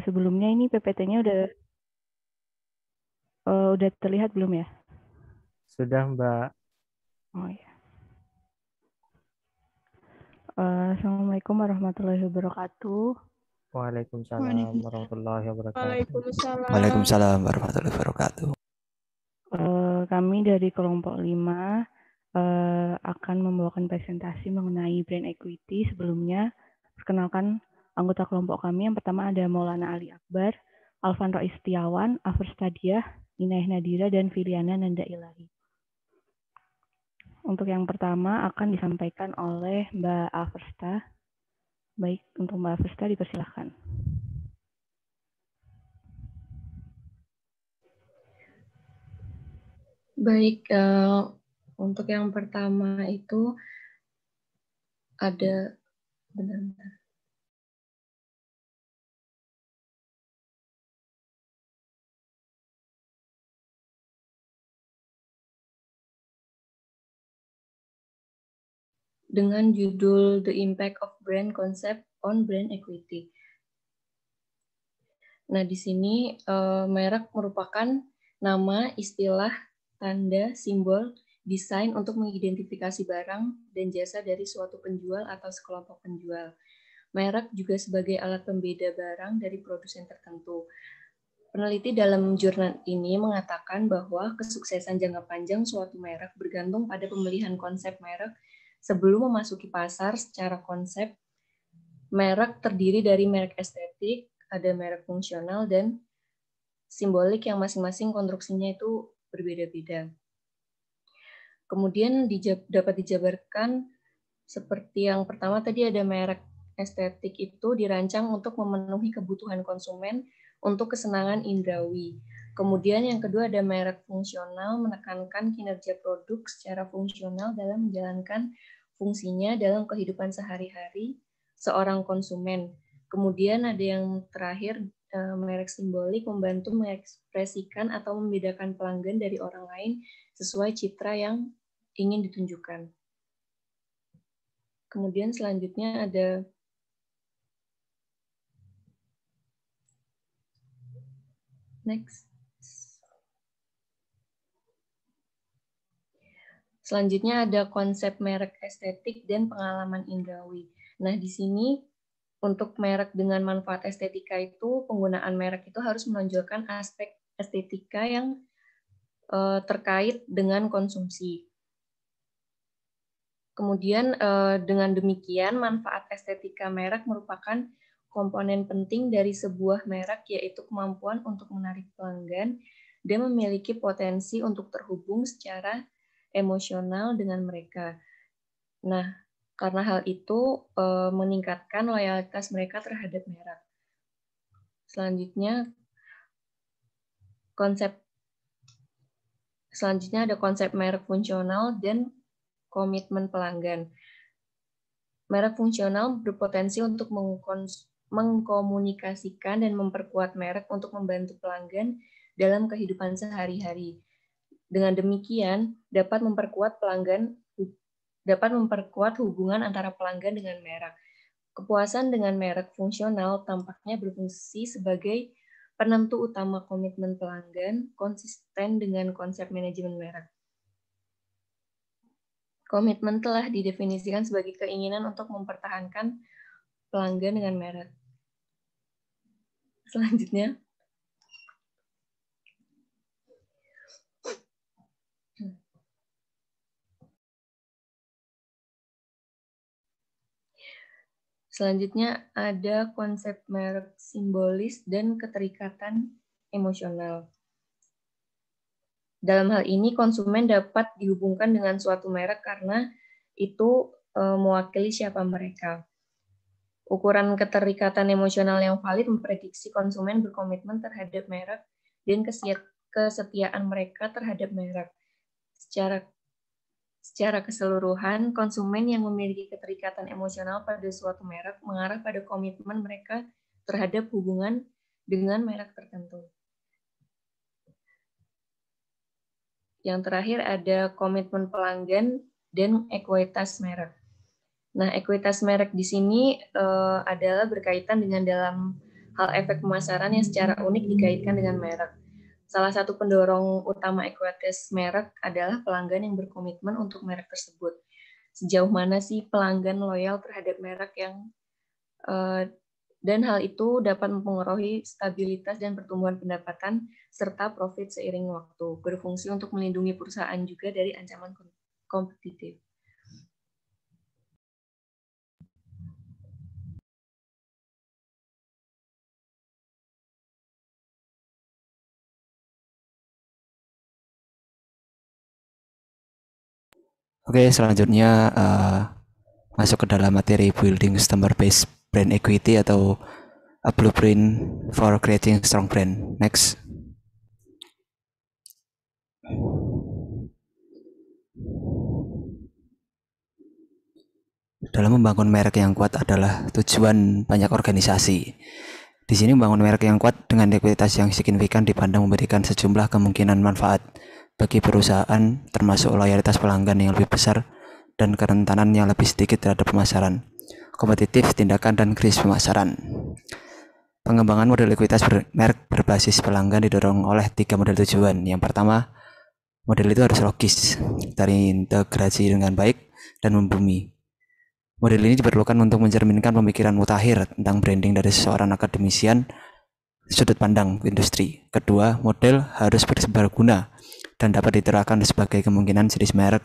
Sebelumnya ini PPT-nya udah terlihat belum ya? Sudah, Mbak. Oh ya. Assalamualaikum warahmatullahi wabarakatuh. Waalaikumsalam warahmatullahi wabarakatuh. Waalaikumsalam warahmatullahi wabarakatuh. Kami dari kelompok 5 akan membawakan presentasi mengenai brand equity. Sebelumnya, perkenalkan anggota kelompok kami. Yang pertama ada Maulana Ali Akbar, Alvan Rois Setiawan, Afur Stadiah, Inayah Nadira, dan Filiana Nanda Ilahi. Untuk yang pertama akan disampaikan oleh Mbak Aversta. Baik, untuk Mbak Aversta dipersilahkan. Baik, untuk yang pertama itu ada benar-benar. Dengan judul The Impact of Brand Concept on Brand Equity. Nah, di sini merek merupakan nama, istilah, tanda, simbol, desain untuk mengidentifikasi barang dan jasa dari suatu penjual atau sekelompok penjual. Merek juga sebagai alat pembeda barang dari produsen tertentu. Peneliti dalam jurnal ini mengatakan bahwa kesuksesan jangka panjang suatu merek bergantung pada pemilihan konsep merek sebelum memasuki pasar. Secara konsep, merek terdiri dari merek estetik, ada merek fungsional, dan simbolik yang masing-masing konstruksinya itu berbeda-beda. Kemudian dapat dijabarkan seperti yang pertama tadi, ada merek estetik itu dirancang untuk memenuhi kebutuhan konsumen untuk kesenangan indrawi. Kemudian yang kedua ada merek fungsional, menekankan kinerja produk secara fungsional dalam menjalankan fungsinya dalam kehidupan sehari-hari seorang konsumen. Kemudian ada yang terakhir, merek simbolik, membantu mengekspresikan atau membedakan pelanggan dari orang lain sesuai citra yang ingin ditunjukkan. Kemudian selanjutnya ada next. Selanjutnya ada konsep merek estetik dan pengalaman indrawi. Nah, di sini untuk merek dengan manfaat estetika itu, penggunaan merek itu harus menonjolkan aspek estetika yang terkait dengan konsumsi. Kemudian dengan demikian, manfaat estetika merek merupakan komponen penting dari sebuah merek, yaitu kemampuan untuk menarik pelanggan dan memiliki potensi untuk terhubung secara emosional dengan mereka. Nah, karena hal itu meningkatkan loyalitas mereka terhadap merek. Selanjutnya ada konsep merek fungsional dan komitmen pelanggan. Merek fungsional berpotensi untuk mengkomunikasikan dan memperkuat merek untuk membantu pelanggan dalam kehidupan sehari-hari. Dengan demikian, dapat memperkuat hubungan antara pelanggan dengan merek. Kepuasan dengan merek fungsional tampaknya berfungsi sebagai penentu utama komitmen pelanggan, konsisten dengan konsep manajemen merek. Komitmen telah didefinisikan sebagai keinginan untuk mempertahankan pelanggan dengan merek. Selanjutnya, ada konsep merek simbolis dan keterikatan emosional. Dalam hal ini, konsumen dapat dihubungkan dengan suatu merek karena itu mewakili siapa mereka. Ukuran keterikatan emosional yang valid memprediksi konsumen berkomitmen terhadap merek dan kesetiaan mereka terhadap merek. Secara keseluruhan, konsumen yang memiliki keterikatan emosional pada suatu merek mengarah pada komitmen mereka terhadap hubungan dengan merek tertentu. Yang terakhir ada komitmen pelanggan dan ekuitas merek. Nah, ekuitas merek di sini adalah berkaitan dengan dalam hal efek pemasaran yang secara unik dikaitkan dengan merek. Salah satu pendorong utama ekuitas merek adalah pelanggan yang berkomitmen untuk merek tersebut. Sejauh mana sih pelanggan loyal terhadap merek dan hal itu dapat mempengaruhi stabilitas dan pertumbuhan pendapatan serta profit seiring waktu, berfungsi untuk melindungi perusahaan juga dari ancaman kompetitif. Oke, selanjutnya masuk ke dalam materi building customer base brand equity atau a blueprint for creating strong brand. Next. Dalam membangun merek yang kuat adalah tujuan banyak organisasi. Di sini membangun merek yang kuat dengan ekuitas yang signifikan dipandang memberikan sejumlah kemungkinan manfaat bagi perusahaan, termasuk loyalitas pelanggan yang lebih besar dan kerentanan yang lebih sedikit terhadap pemasaran, kompetitif, tindakan, dan krisis pemasaran. Pengembangan model ekuitas merek berbasis pelanggan didorong oleh 3 model tujuan. Yang pertama, model itu harus logis, terintegrasi dengan baik, dan membumi. Model ini diperlukan untuk mencerminkan pemikiran mutakhir tentang branding dari seorang akademisian sudut pandang industri. Kedua, model harus berserbaguna dan dapat diterapkan sebagai kemungkinan jenis merek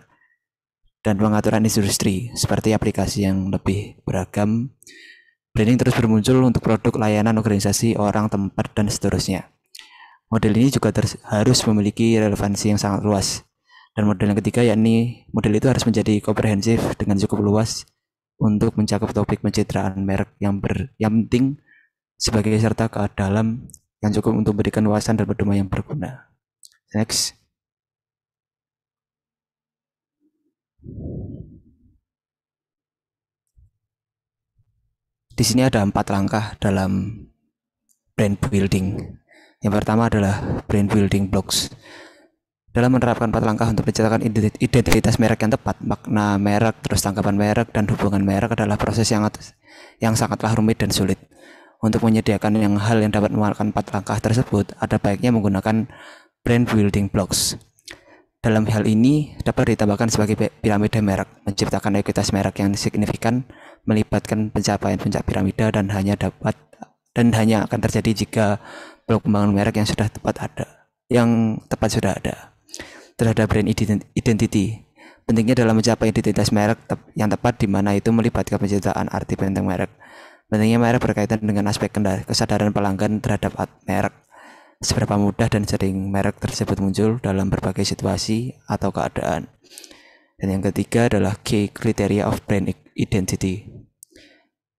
dan pengaturan industri, seperti aplikasi yang lebih beragam. Branding terus bermuncul untuk produk, layanan, organisasi, orang, tempat, dan seterusnya. Model ini juga harus memiliki relevansi yang sangat luas. Dan model yang ketiga, yakni model itu harus menjadi komprehensif dengan cukup luas untuk mencakup topik pencitraan merek yang penting sebagai serta ke dalam yang cukup untuk memberikan wawasan dan pedoman yang berguna. Next. Di sini ada 4 langkah dalam brand building. Yang pertama adalah brand building blocks. Dalam menerapkan 4 langkah untuk menciptakan identitas merek yang tepat, makna merek, terus tanggapan merek, dan hubungan merek adalah proses yang sangatlah rumit dan sulit. Untuk menyediakan hal yang dapat melakukan 4 langkah tersebut, ada baiknya menggunakan brand building blocks. Dalam hal ini dapat ditambahkan sebagai piramida merek, menciptakan ekuitas merek yang signifikan, melibatkan pencapaian puncak piramida dan hanya akan terjadi jika blok pembangunan merek yang tepat sudah ada. Terhadap brand identity, pentingnya dalam mencapai identitas merek yang tepat, di mana itu melibatkan penciptaan arti tentang merek. Pentingnya merek berkaitan dengan aspek kesadaran pelanggan terhadap merek. Seberapa mudah dan sering merek tersebut muncul dalam berbagai situasi atau keadaan. Dan yang ketiga adalah key criteria of brand identity.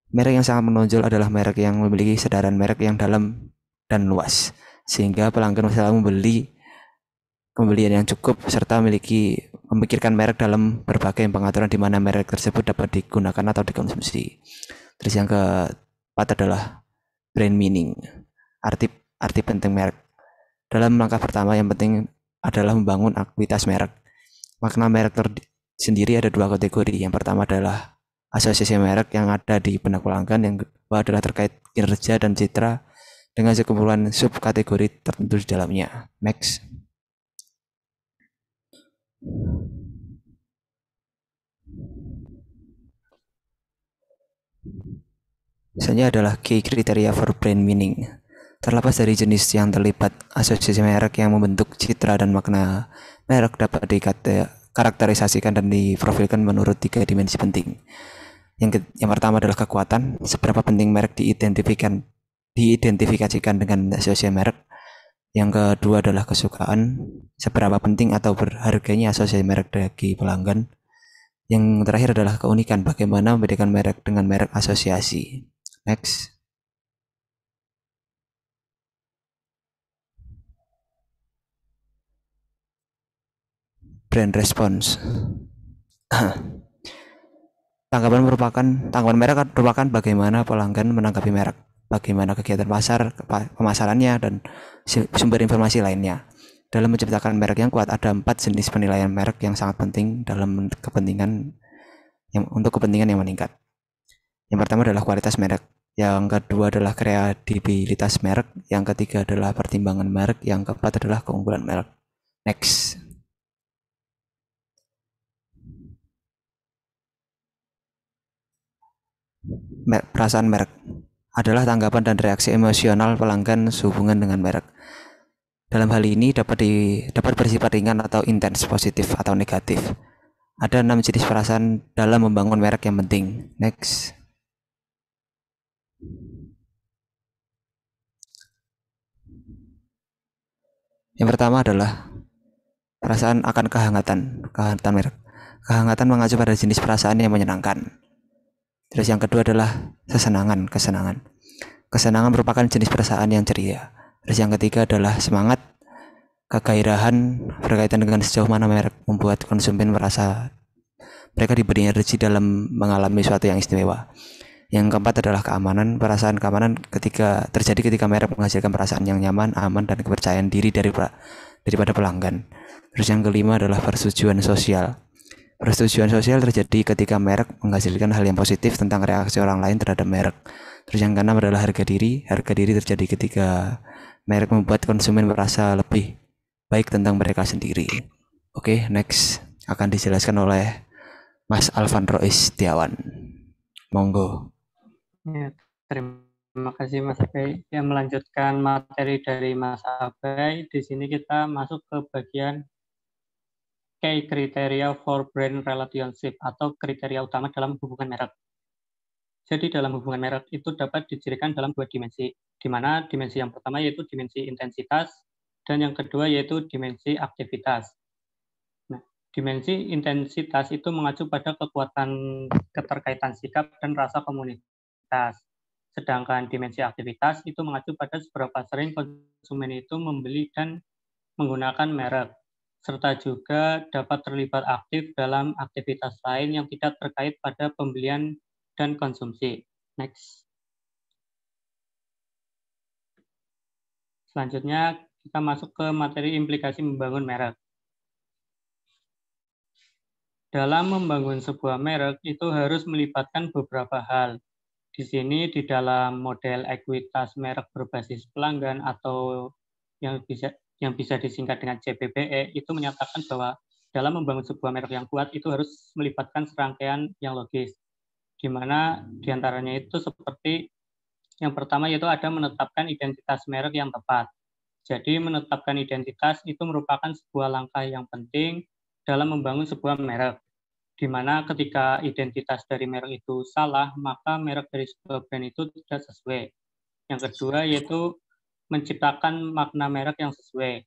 Merek yang sangat menonjol adalah merek yang memiliki kesadaran merek yang dalam dan luas, sehingga pelanggan selalu pembelian yang cukup serta memikirkan merek dalam berbagai pengaturan di mana merek tersebut dapat digunakan atau dikonsumsi. Terus yang keempat adalah brand meaning, arti penting merek. Dalam langkah pertama yang penting adalah membangun ekuitas merek. Makna merek sendiri ada 2 kategori. Yang pertama adalah asosiasi merek yang ada di benak pelanggan, yang kedua adalah terkait kinerja dan citra dengan sekumpulan subkategori tertentu di dalamnya. Next. Misalnya adalah key criteria for brand meaning. Terlepas dari jenis yang terlibat, asosiasi merek yang membentuk citra dan makna merek dapat dikarakterisasikan dan diprofilkan menurut 3 dimensi penting. Yang pertama adalah kekuatan, seberapa penting merek diidentifikasikan dengan asosiasi merek. Yang kedua adalah kesukaan, seberapa penting atau berharganya asosiasi merek bagi pelanggan. Yang terakhir adalah keunikan, bagaimana membedakan merek dengan merek asosiasi. Next. Brand response. Tanggapan merek merupakan bagaimana pelanggan menanggapi merek, bagaimana kegiatan pasar, pemasarannya, dan sumber informasi lainnya. Dalam menciptakan merek yang kuat, ada 4 jenis penilaian merek yang sangat penting untuk kepentingan yang meningkat. Yang pertama adalah kualitas merek. Yang kedua adalah kredibilitas merek, yang ketiga adalah pertimbangan merek, yang keempat adalah keunggulan merek. Next. Perasaan merek adalah tanggapan dan reaksi emosional pelanggan sehubungan dengan merek. Dalam hal ini dapat bersifat ringan atau intens, positif atau negatif. Ada 6 jenis perasaan dalam membangun merek yang penting. Next. Yang pertama adalah perasaan akan kehangatan merek. Kehangatan mengacu pada jenis perasaan yang menyenangkan. Terus yang kedua adalah kesenangan. Kesenangan merupakan jenis perasaan yang ceria. Terus yang ketiga adalah semangat. Kegairahan berkaitan dengan sejauh mana merek membuat konsumen merasa mereka diberi energi dalam mengalami sesuatu yang istimewa. Yang keempat adalah keamanan. Perasaan keamanan terjadi ketika merek menghasilkan perasaan yang nyaman, aman, dan kepercayaan diri daripada pelanggan. Terus yang kelima adalah persetujuan sosial. Persetujuan sosial terjadi ketika merek menghasilkan hal yang positif tentang reaksi orang lain terhadap merek. Terus yang keenam adalah harga diri. Harga diri terjadi ketika merek membuat konsumen merasa lebih baik tentang mereka sendiri. Oke, next akan dijelaskan oleh Mas Alvan Rois Setiawan. Monggo. Ya, terima kasih Mas Abai. Yang melanjutkan materi dari Mas Abai, di sini kita masuk ke bagian key criteria for brand relationship atau kriteria utama dalam hubungan merek. Jadi dalam hubungan merek itu dapat dicirikan dalam 2 dimensi, di mana dimensi yang pertama yaitu dimensi intensitas dan yang kedua yaitu dimensi aktivitas. Nah, dimensi intensitas itu mengacu pada kekuatan keterkaitan sikap dan rasa komunitas. Sedangkan dimensi aktivitas itu mengacu pada seberapa sering konsumen itu membeli dan menggunakan merek, serta juga dapat terlibat aktif dalam aktivitas lain yang tidak terkait pada pembelian dan konsumsi. Next. Selanjutnya, kita masuk ke materi implikasi membangun merek. Dalam membangun sebuah merek, itu harus melibatkan beberapa hal. Di sini, di dalam model ekuitas merek berbasis pelanggan atau yang bisa disingkat dengan CPBE, itu menyatakan bahwa dalam membangun sebuah merek yang kuat, itu harus melibatkan serangkaian yang logis. Di mana diantaranya itu seperti yang pertama yaitu ada menetapkan identitas merek yang tepat. Jadi menetapkan identitas itu merupakan sebuah langkah yang penting dalam membangun sebuah merek, di mana ketika identitas dari merek itu salah, maka merek dari sebuah brand itu tidak sesuai. Yang kedua yaitu menciptakan makna merek yang sesuai.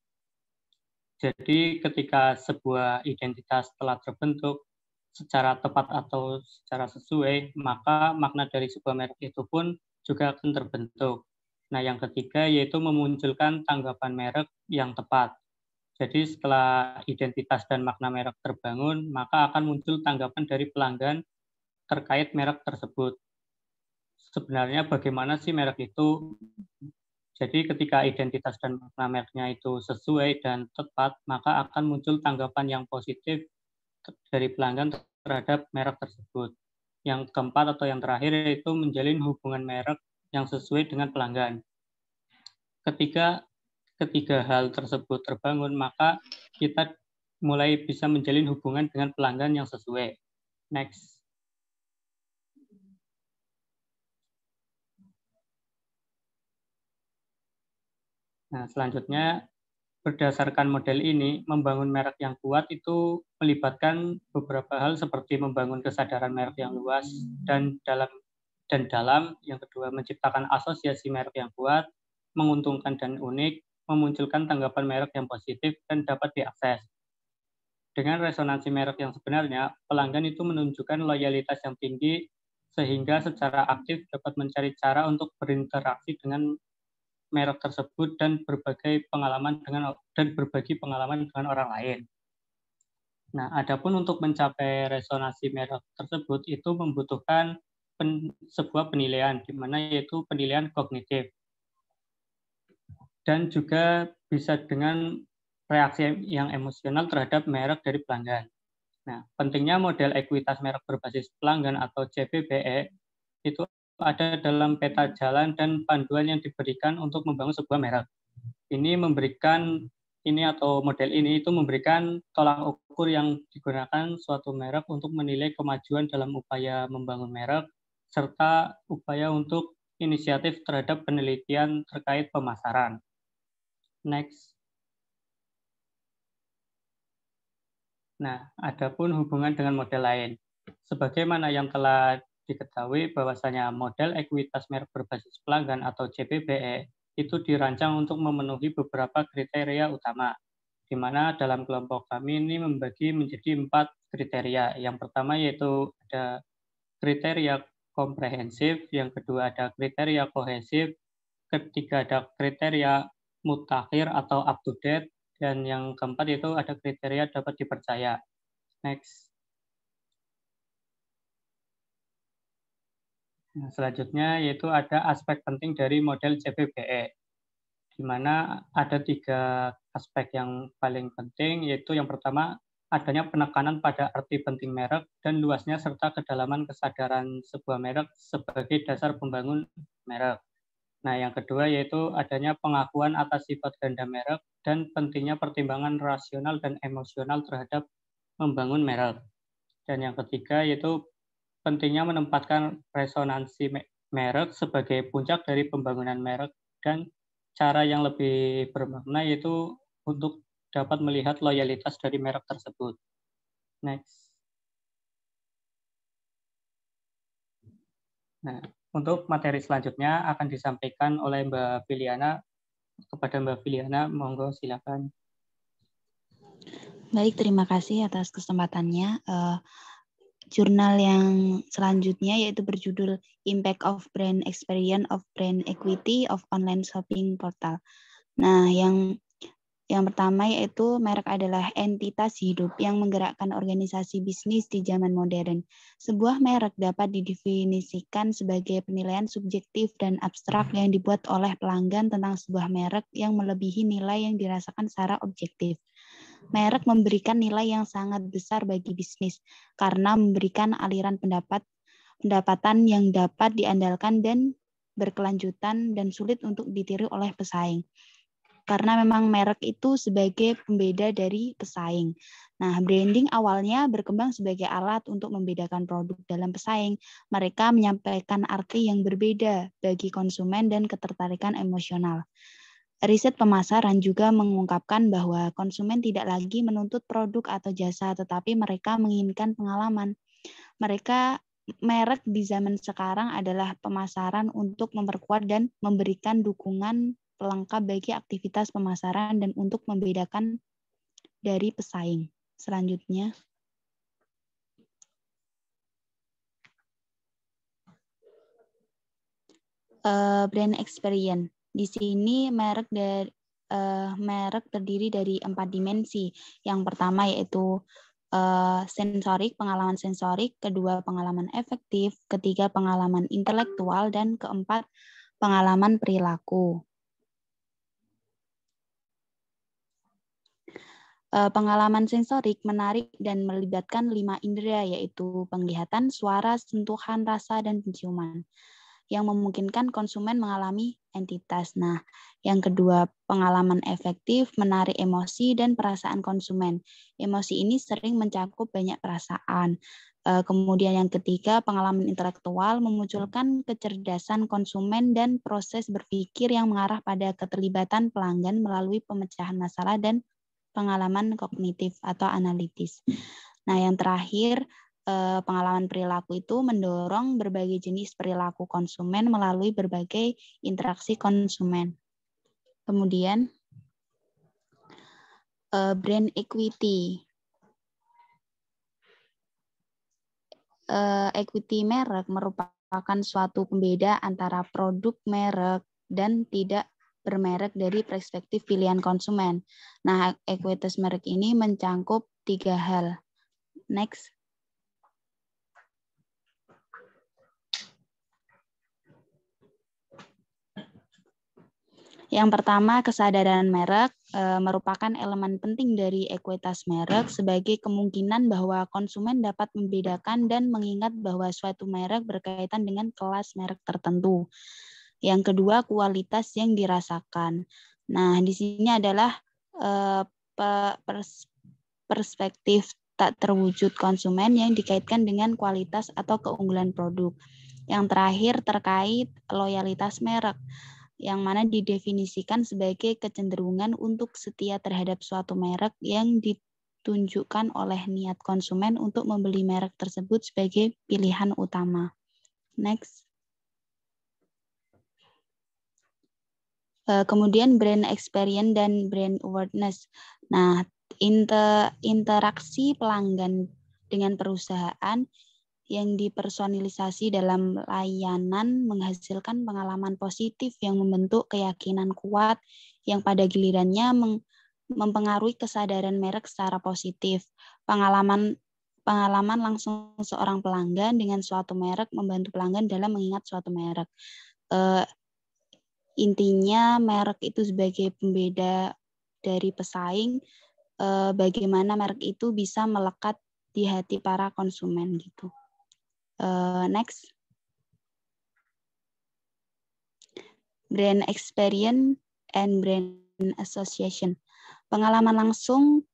Jadi ketika sebuah identitas telah terbentuk secara tepat atau secara sesuai, maka makna dari sebuah merek itu pun juga akan terbentuk. Nah, yang ketiga yaitu memunculkan tanggapan merek yang tepat. Jadi setelah identitas dan makna merek terbangun, maka akan muncul tanggapan dari pelanggan terkait merek tersebut. Sebenarnya bagaimana sih merek itu? Jadi ketika identitas dan makna mereknya itu sesuai dan tepat, maka akan muncul tanggapan yang positif dari pelanggan terhadap merek tersebut. Yang keempat atau yang terakhir yaitu menjalin hubungan merek yang sesuai dengan pelanggan. Ketiga hal tersebut terbangun, maka kita mulai bisa menjalin hubungan dengan pelanggan yang sesuai. Next. Nah, selanjutnya berdasarkan model ini, membangun merek yang kuat itu melibatkan beberapa hal seperti membangun kesadaran merek yang luas dan dalam. Yang kedua, menciptakan asosiasi merek yang kuat, menguntungkan dan unik, memunculkan tanggapan merek yang positif dan dapat diakses. Dengan resonansi merek yang sebenarnya, pelanggan itu menunjukkan loyalitas yang tinggi sehingga secara aktif dapat mencari cara untuk berinteraksi dengan merek tersebut dan berbagi pengalaman dengan orang lain. Nah, adapun untuk mencapai resonansi merek tersebut itu membutuhkan sebuah penilaian, di mana yaitu penilaian kognitif. Dan juga bisa dengan reaksi yang emosional terhadap merek dari pelanggan. Nah, pentingnya model ekuitas merek berbasis pelanggan atau CPBE itu ada dalam peta jalan dan panduan yang diberikan untuk membangun sebuah merek. Ini model ini itu memberikan tolak ukur yang digunakan suatu merek untuk menilai kemajuan dalam upaya membangun merek serta upaya untuk inisiatif terhadap penelitian terkait pemasaran. Next. Nah, adapun hubungan dengan model lain. Sebagaimana yang telah diketahui bahwasanya model ekuitas merek berbasis pelanggan atau CPBE itu dirancang untuk memenuhi beberapa kriteria utama, di mana dalam kelompok kami ini membagi menjadi 4 kriteria. Yang pertama yaitu ada kriteria komprehensif, yang kedua ada kriteria kohesif, ketiga ada kriteria mutakhir atau up to date, dan yang keempat itu ada kriteria dapat dipercaya. Next. Nah, selanjutnya yaitu ada aspek penting dari model CPBE, di mana ada 3 aspek yang paling penting, yaitu yang pertama adanya penekanan pada arti penting merek dan luasnya serta kedalaman kesadaran sebuah merek sebagai dasar pembangun merek. Nah, yang kedua yaitu adanya pengakuan atas sifat ganda merek dan pentingnya pertimbangan rasional dan emosional terhadap membangun merek. Dan yang ketiga yaitu pentingnya menempatkan resonansi merek sebagai puncak dari pembangunan merek dan cara yang lebih bermakna yaitu untuk dapat melihat loyalitas dari merek tersebut. Next. Nah, untuk materi selanjutnya akan disampaikan oleh Mbak Filiana. Kepada Mbak Filiana, monggo silakan. Baik, terima kasih atas kesempatannya. Jurnal yang selanjutnya yaitu berjudul Impact of Brand Experience of Brand Equity of Online Shopping Portal. Nah, yang pertama yaitu merek adalah entitas hidup yang menggerakkan organisasi bisnis di zaman modern. Sebuah merek dapat didefinisikan sebagai penilaian subjektif dan abstrak yang dibuat oleh pelanggan tentang sebuah merek yang melebihi nilai yang dirasakan secara objektif. Merek memberikan nilai yang sangat besar bagi bisnis karena memberikan aliran pendapatan yang dapat diandalkan dan berkelanjutan dan sulit untuk ditiru oleh pesaing. Karena memang merek itu sebagai pembeda dari pesaing. Nah, branding awalnya berkembang sebagai alat untuk membedakan produk dalam pesaing. Mereka menyampaikan arti yang berbeda bagi konsumen dan ketertarikan emosional. Riset pemasaran juga mengungkapkan bahwa konsumen tidak lagi menuntut produk atau jasa, tetapi mereka menginginkan pengalaman. Merek di zaman sekarang adalah pemasaran untuk memperkuat dan memberikan dukungan pelengkap bagi aktivitas pemasaran dan untuk membedakan dari pesaing. Selanjutnya, brand experience. Di sini merek terdiri dari 4 dimensi. Yang pertama yaitu sensorik, pengalaman sensorik, kedua pengalaman efektif, ketiga pengalaman intelektual, dan keempat pengalaman perilaku. Pengalaman sensorik menarik dan melibatkan 5 indera, yaitu penglihatan, suara, sentuhan, rasa, dan penciuman, yang memungkinkan konsumen mengalami entitas. Nah, yang kedua, pengalaman efektif menarik emosi dan perasaan konsumen. Emosi ini sering mencakup banyak perasaan. Kemudian yang ketiga, pengalaman intelektual memunculkan kecerdasan konsumen dan proses berpikir yang mengarah pada keterlibatan pelanggan melalui pemecahan masalah dan pengalaman kognitif atau analitis. Nah, yang terakhir, pengalaman perilaku itu mendorong berbagai jenis perilaku konsumen melalui berbagai interaksi konsumen. Kemudian, brand equity. Equity merek merupakan suatu pembeda antara produk merek dan tidak bermerek dari perspektif pilihan konsumen. Nah, ekuitas merek ini mencangkup 3 hal. Next. Yang pertama, kesadaran merek merupakan elemen penting dari ekuitas merek sebagai kemungkinan bahwa konsumen dapat membedakan dan mengingat bahwa suatu merek berkaitan dengan kelas merek tertentu. Yang kedua, kualitas yang dirasakan. Nah, di sini adalah perspektif tak terwujud konsumen yang dikaitkan dengan kualitas atau keunggulan produk. Yang terakhir, terkait loyalitas merek, yang mana didefinisikan sebagai kecenderungan untuk setia terhadap suatu merek yang ditunjukkan oleh niat konsumen untuk membeli merek tersebut sebagai pilihan utama. Next. Kemudian brand experience dan brand awareness. Nah, interaksi pelanggan dengan perusahaan yang dipersonalisasi dalam layanan menghasilkan pengalaman positif yang membentuk keyakinan kuat yang pada gilirannya mempengaruhi kesadaran merek secara positif. Pengalaman langsung seorang pelanggan dengan suatu merek membantu pelanggan dalam mengingat suatu merek. Intinya merek itu sebagai pembeda dari pesaing, bagaimana merek itu bisa melekat di hati para konsumen gitu. Next. Brand experience and brand association. Pengalaman langsung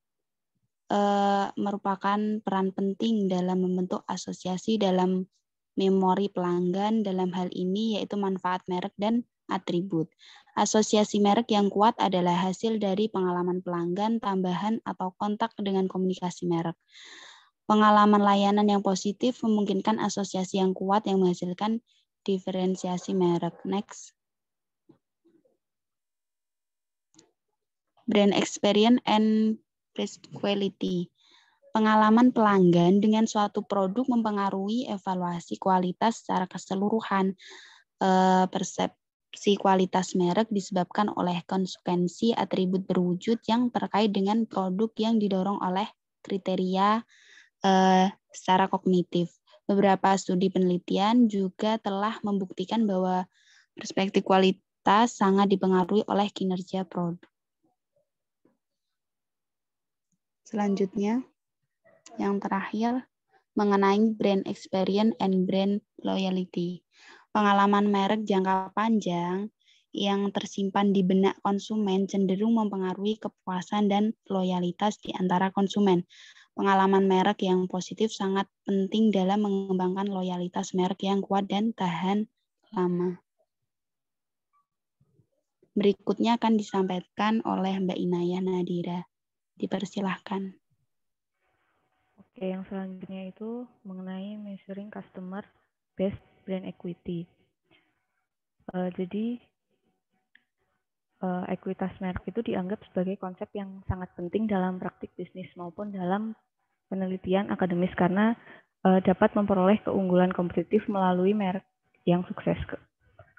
merupakan peran penting dalam membentuk asosiasi dalam memori pelanggan, dalam hal ini yaitu manfaat merek dan atribut. Asosiasi merek yang kuat adalah hasil dari pengalaman pelanggan, tambahan atau kontak dengan komunikasi merek. Pengalaman layanan yang positif memungkinkan asosiasi yang kuat yang menghasilkan diferensiasi merek. Next. Brand experience and quality. Pengalaman pelanggan dengan suatu produk mempengaruhi evaluasi kualitas secara keseluruhan. Persepsi kualitas merek disebabkan oleh konsekuensi atribut berwujud yang terkait dengan produk yang didorong oleh kriteria secara kognitif. Beberapa studi penelitian juga telah membuktikan bahwa perspektif kualitas sangat dipengaruhi oleh kinerja produk. Selanjutnya, yang terakhir, mengenai brand experience and brand loyalty. Pengalaman merek jangka panjang yang tersimpan di benak konsumen cenderung mempengaruhi kepuasan dan loyalitas di antara konsumen. Pengalaman merek yang positif sangat penting dalam mengembangkan loyalitas merek yang kuat dan tahan lama. Berikutnya akan disampaikan oleh Mbak Inayah Nadira. Dipersilahkan. Oke, yang selanjutnya itu mengenai measuring customer based brand equity. Jadi ekuitas merek itu dianggap sebagai konsep yang sangat penting dalam praktik bisnis maupun dalam penelitian akademis karena dapat memperoleh keunggulan kompetitif melalui merek yang sukses.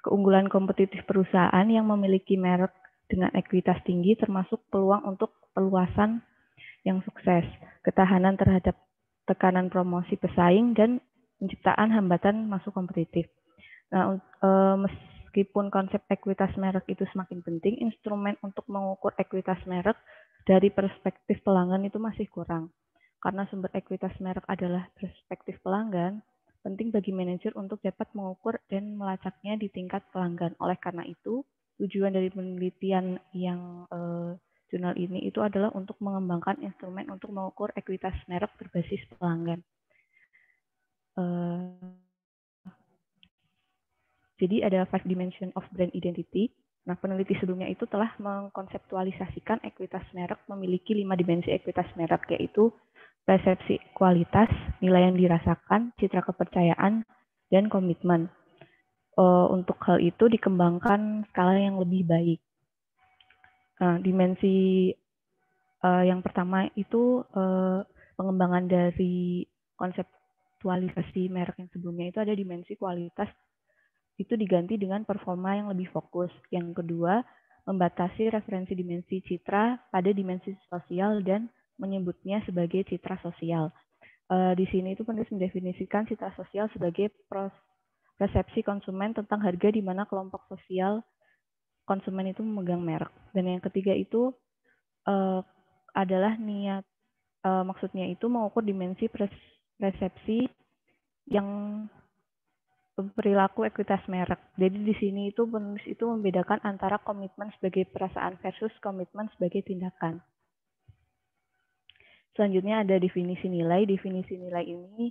Keunggulan kompetitif perusahaan yang memiliki merek dengan ekuitas tinggi termasuk peluang untuk perluasan yang sukses, ketahanan terhadap tekanan promosi pesaing, dan penciptaan hambatan masuk kompetitif. Nah, meskipun konsep ekuitas merek itu semakin penting, instrumen untuk mengukur ekuitas merek dari perspektif pelanggan itu masih kurang. Karena sumber ekuitas merek adalah perspektif pelanggan, penting bagi manajer untuk dapat mengukur dan melacaknya di tingkat pelanggan. Oleh karena itu, tujuan dari penelitian yang jurnal ini itu adalah untuk mengembangkan instrumen untuk mengukur ekuitas merek berbasis pelanggan. Jadi ada 5 dimension of brand identity. Nah, peneliti sebelumnya itu telah mengkonseptualisasikan ekuitas merek memiliki 5 dimensi ekuitas merek, yaitu persepsi kualitas, nilai yang dirasakan, citra kepercayaan, dan komitmen. Untuk hal itu dikembangkan skala yang lebih baik. Nah, dimensi yang pertama itu pengembangan dari konseptualisasi merek yang sebelumnya itu ada dimensi kualitas, itu diganti dengan performa yang lebih fokus. Yang kedua, membatasi referensi dimensi citra pada dimensi sosial dan menyebutnya sebagai citra sosial. Di sini itu penulis mendefinisikan citra sosial sebagai persepsi konsumen tentang harga di mana kelompok sosial konsumen itu memegang merek. Dan yang ketiga itu adalah niat, maksudnya itu mengukur dimensi persepsi yang perilaku ekuitas merek. Jadi di sini itu penulis itu membedakan antara komitmen sebagai perasaan versus komitmen sebagai tindakan. Selanjutnya ada definisi nilai. Definisi nilai ini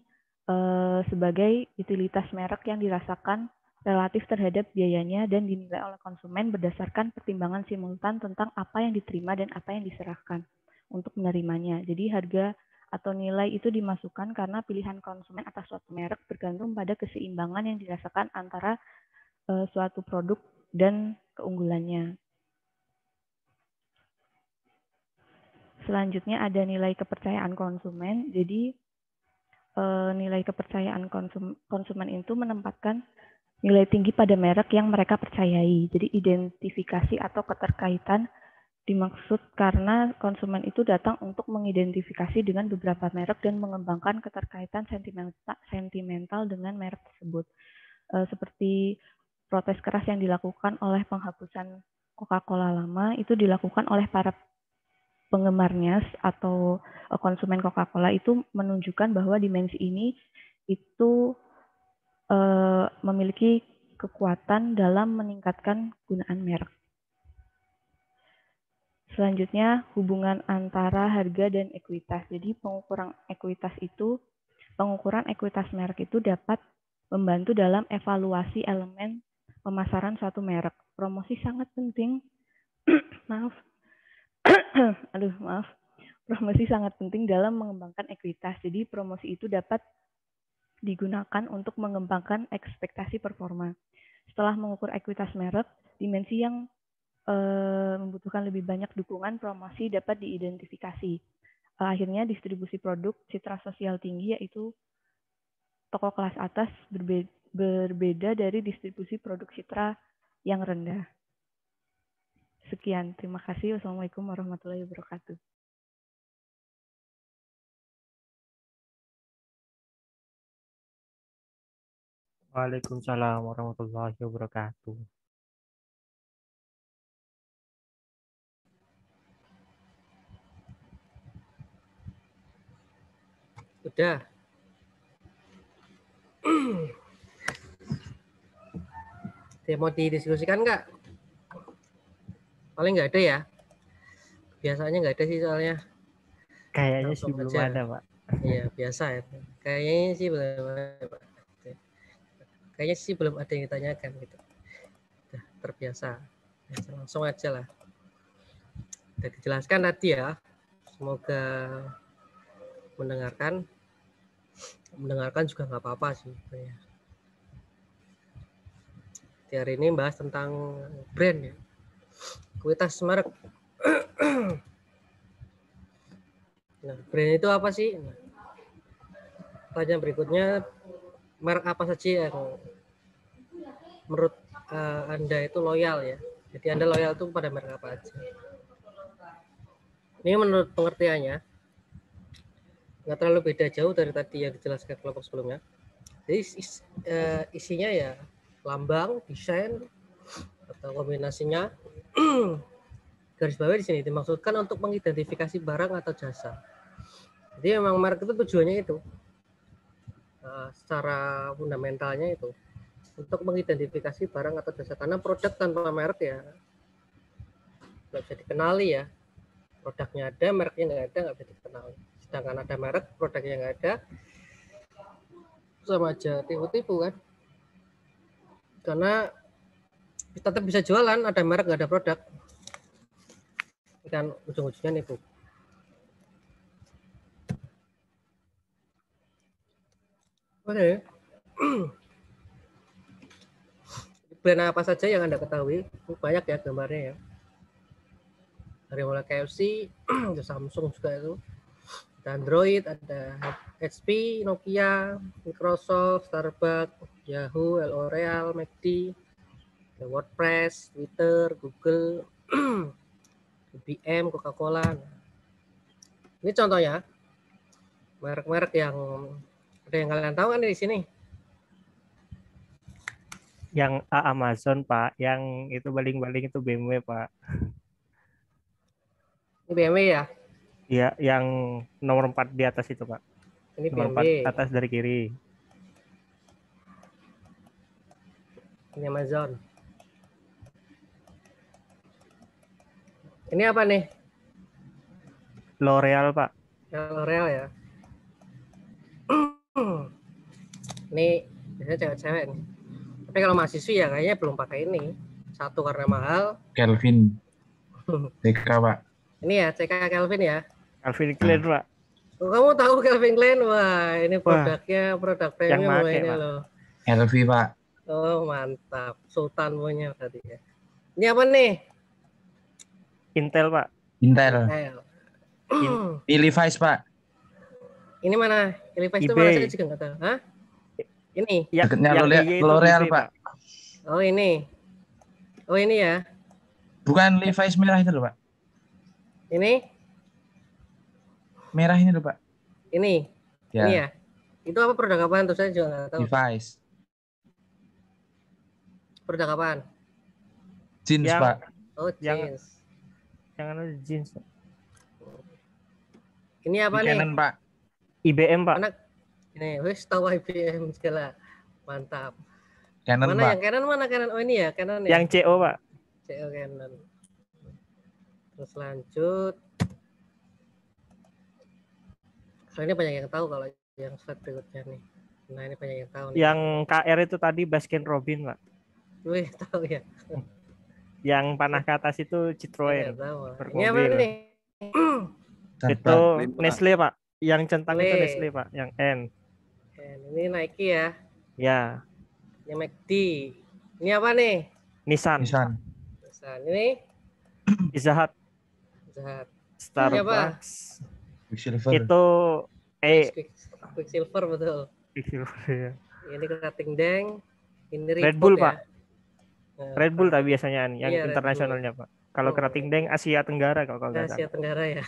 sebagai utilitas merek yang dirasakan relatif terhadap biayanya dan dinilai oleh konsumen berdasarkan pertimbangan simultan tentang apa yang diterima dan apa yang diserahkan untuk menerimanya. Jadi harga atau nilai itu dimasukkan karena pilihan konsumen atas suatu merek bergantung pada keseimbangan yang dirasakan antara suatu produk dan keunggulannya. Selanjutnya ada nilai kepercayaan konsumen. Jadi nilai kepercayaan konsumen itu menempatkan nilai tinggi pada merek yang mereka percayai. Jadi identifikasi atau keterkaitan dimaksud karena konsumen itu datang untuk mengidentifikasi dengan beberapa merek dan mengembangkan keterkaitan sentimental dengan merek tersebut. Seperti protes keras yang dilakukan oleh penghapusan Coca-Cola lama itu dilakukan oleh para penggemarnya atau konsumen Coca-Cola itu menunjukkan bahwa dimensi ini itu memiliki kekuatan dalam meningkatkan gunaan merek. Selanjutnya, hubungan antara harga dan ekuitas. Jadi pengukuran ekuitas merek itu dapat membantu dalam evaluasi elemen pemasaran suatu merek. Promosi sangat penting. Promosi sangat penting dalam mengembangkan ekuitas. Jadi promosi itu dapat digunakan untuk mengembangkan ekspektasi performa. Setelah mengukur ekuitas merek, dimensi yang membutuhkan lebih banyak dukungan promosi dapat diidentifikasi. Akhirnya distribusi produk citra sosial tinggi yaitu toko kelas atas berbeda dari distribusi produk citra yang rendah. Sekian, terima kasih. Wassalamualaikum warahmatullahi wabarakatuh. Waalaikumsalam warahmatullahi wabarakatuh. Udah. Dia mau didiskusikan nggak? Paling nggak ada ya. Biasanya nggak ada sih soalnya. Kayaknya sih belum ada, Pak. Iya, biasa ya. Kayaknya sih belum ada, Pak. Kayaknya sih belum ada yang ditanyakan gitu. Udah terbiasa. Langsung aja lah. Udah dijelaskan tadi ya. Semoga mendengarkan juga nggak apa-apa sih sebenarnya. Di hari ini bahas tentang brand ya, ekuitas merek. Nah, brand itu apa sih? Nah, pertanyaan berikutnya, merek apa saja yang menurut Anda itu loyal ya? Jadi Anda loyal itu pada merek apa aja? Ini menurut pengertiannya nggak terlalu beda jauh dari tadi yang dijelaskan kelompok sebelumnya. Jadi isinya ya lambang, desain, atau kombinasinya. Garis bawah di sini dimaksudkan untuk mengidentifikasi barang atau jasa. Jadi memang merek itu tujuannya itu secara fundamentalnya itu untuk mengidentifikasi barang atau jasa, karena produk tanpa merek ya nggak bisa dikenali ya. Produknya ada, mereknya nggak ada, nggak bisa dikenali. Sedangkan ada merek, produknya nggak ada, sama aja tipu-tipu kan. Karena tetap bisa jualan, ada merek nggak ada produk, kan ujung-ujungnya nipu. Oke. Brand apa saja yang Anda ketahui? Banyak ya gambarnya ya. Dari mulai KFC, ada Samsung juga itu, ada Android, ada HP, Nokia, Microsoft, Starbucks, Yahoo, L'Oreal, McD, ada WordPress, Twitter, Google, IBM, Coca-Cola. Ini contohnya merek-merek yang ada yang kalian tahu kan di sini. Yang A Amazon, Pak. Yang itu baling-baling itu BMW, Pak. Ini BMW ya? Iya, yang nomor 4 di atas itu, Pak. Ini Nomor BMW. 4 atas dari kiri. Ini Amazon. Ini apa nih? L'Oreal, Pak. L'Oreal ya. Ini biasanya cewek-cewek nih. Tapi kalau mahasiswi ya kayaknya belum pakai ini. Satu karena mahal. Kelvin. TK, Pak. Ini ya, CK Kelvin ya. Calvin Klein, Pak. Oh, kamu tahu Calvin Klein? Wah, ini produknya produk premium make, ini Pak. loh. LV, Pak. Oh, mantap. Sultan punya tadi ya. Ini apa nih? Intel, Pak. Intel. Ini Levi's, Pak. Ini mana? Levi's itu mana saya juga nggak tahu. Hah? Ini? Dekatnya L'Oreal, Pak. Oh, ini. Oh, ini ya. Bukan Levi's merah itu loh, Pak. Ini? Merah ini loh, Pak. Ini? Ya. Ini ya? Itu apa produk apaan tuh? Saya juga nggak tahu. Levi's. Produk apaan? Jeans, Pak. Oh, jeans. Yang ada jeans. Ini apa nih? Canon, Pak. IBM, Pak. Anak ini, wis tahu IBM segala. Mantap. Canon, mana Pak. yang Canon mana Canon? Oh, ini ya Canon ya. Yang CO, Pak. CO Canon. Terus lanjut. Soalnya banyak yang tahu kalau yang slide berikutnya nih. Nah, ini banyak yang tahu nih. Yang KR itu tadi Baskin Robin, Pak. Wih, tahu ya. Yang panah ke atas itu Citroen. Ini apa nih? Itu Nestle, Pak. Yang centang itu Nestle, Pak. Yang N. Ini Nike ya. Ya. Yang McD. Ini apa nih? Nissan. Ini Pizza Hut. Starbucks. Quicksilver. Itu Quicksilver betul. Quicksilver ya. Ini Krating Deng. Ini Red Bull, ya. Pak. Red Bull tak biasanya yang iya, internasionalnya, Pak. Kalau Krating Deng Asia Tenggara kalau nggak salah. Asia Tenggara ya.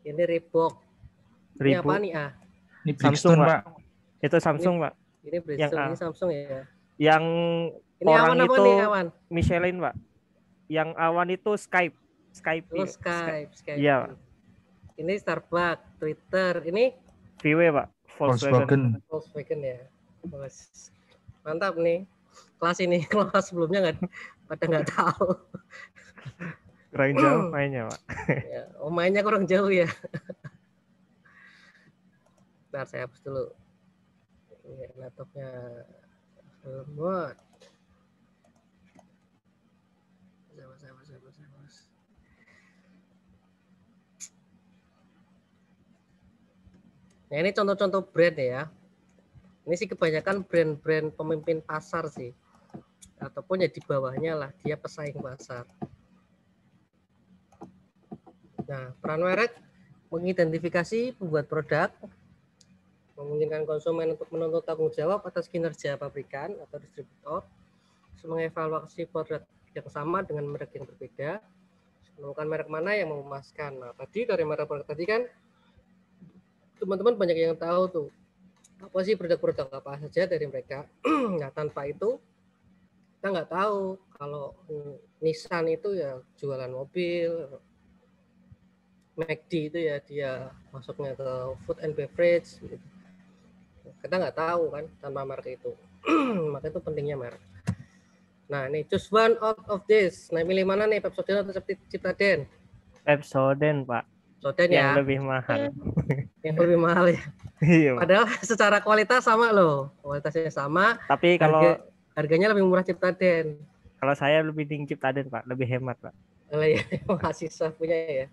Ini Reebok. Ini apa nih, ah? Ini Samsung, Pak. Itu Samsung, Pak. Ini Bridgestone, ini Samsung ya. Yang ini orang awan apa itu nih, awan? Michelin, Pak. Yang awan itu Skype. Oh, Skype. Iya, Pak. Ini Starbucks, Twitter. Ini VW, Pak. Volkswagen ya. Mantap nih. Kelas ini, kelas sebelumnya nggak tahu. Kurang jauh mainnya, Pak. Ya, mainnya kurang jauh ya. Bentar, saya hapus dulu. Ini laptopnya remote. Nah, ini contoh-contoh brand ya. Ini sih kebanyakan brand-brand pemimpin pasar sih. Ataupun ya di bawahnya lah, dia pesaing pasar. Nah, peran merek mengidentifikasi pembuat produk, memungkinkan konsumen untuk menuntut tanggung jawab atas kinerja pabrikan atau distributor, mengevaluasi produk yang sama dengan merek yang berbeda, menemukan merek mana yang memuaskan. Nah, tadi dari merek produk tadi kan teman-teman banyak yang tahu tuh apa sih produk-produk apa saja dari mereka. Nah, tanpa itu kita nggak tahu kalau Nissan itu ya jualan mobil, McD itu ya dia masuknya ke food and beverage gitu. Kita nggak tahu kan tanpa merek itu. Maka itu pentingnya merek. Nah, ini choose one out of this. Nah, milih mana nih, Pepsodent atau Ciptaden? Pepsodent, Pak. Pepsodent yang ya. lebih mahal. Yang lebih mahal ya. Iya, padahal secara kualitas sama loh. Kualitasnya sama. Tapi kalau harganya lebih murah Ciptaden. Kalau saya lebih tinggi Ciptaden, Pak. Lebih hemat, Pak. Oh ya, mahasiswa punya ya.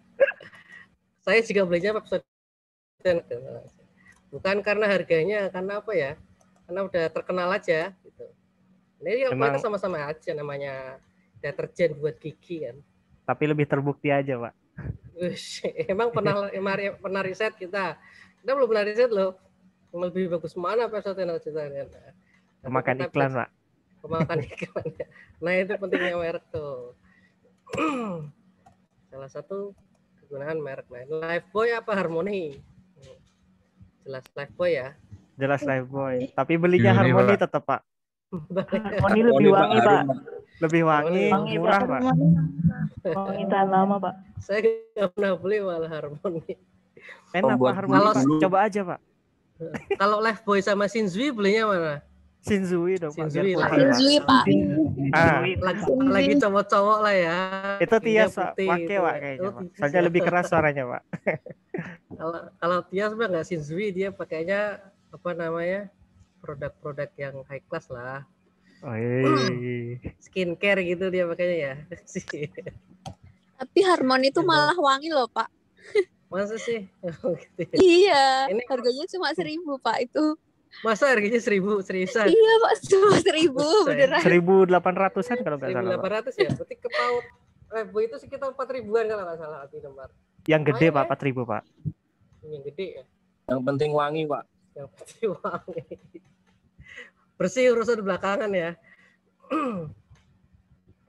Saya juga belinya Pepsodent. Bukan karena harganya, karena apa ya? Karena udah terkenal aja gitu. Ini yang kualitas sama-sama aja, namanya deterjen buat gigi kan. Tapi lebih terbukti aja, Pak. Emang pernah riset kita belum pernah riset loh. Lebih bagus mana Pepsodent atau Ciptaden. Pemakan iklan, Pak. Pemakan iklan. Nah, itu pentingnya merek tuh. Salah satu kegunaan merek lain. Lifebuoy apa Harmony? Jelas Lifebuoy ya. Jelas Lifebuoy. Tapi belinya Harmony tetap, Pak. Harmoni lebih wangi, Pak. Lebih wangi, murah, Pak. Wangi tahan lama, Pak. Saya nggak pernah beli malah Harmoni. Enak, Pak, Harmoni, Pak. Coba aja, Pak. Kalau Lifebuoy sama Shinzui belinya mana? Shinzui dong, Pak. Shinzui lah. Shinzui, Pak. Lagi cowok-cowok lah ya. Itu Tias, Pak. Pakai, Pak, kayaknya, Pak. Soalnya lebih keras suaranya, Pak. Kalau Tias mah nggak Shinzui, dia pakainya apa namanya, produk-produk yang high class lah. Skincare gitu dia pakainya ya. Tapi Harmoni itu malah wangi loh, Pak. Masa sih? Iya, ini harganya cuma 1.000, Pak, itu. Masa harganya 1.000? Seriusan? Iya, Pak, cuma 1.000 beneran. 1.800-an kalau nggak salah. 1.800 ya? Berarti ke PAUD Lifebuoy itu sekitar 4.000-an kalau nggak salah, Abi Nomor. Yang gede, Pak, 4.000, Pak. Yang gede ya? Yang penting wangi, Pak. Yang penting wangi. Bersih urusan belakangan ya.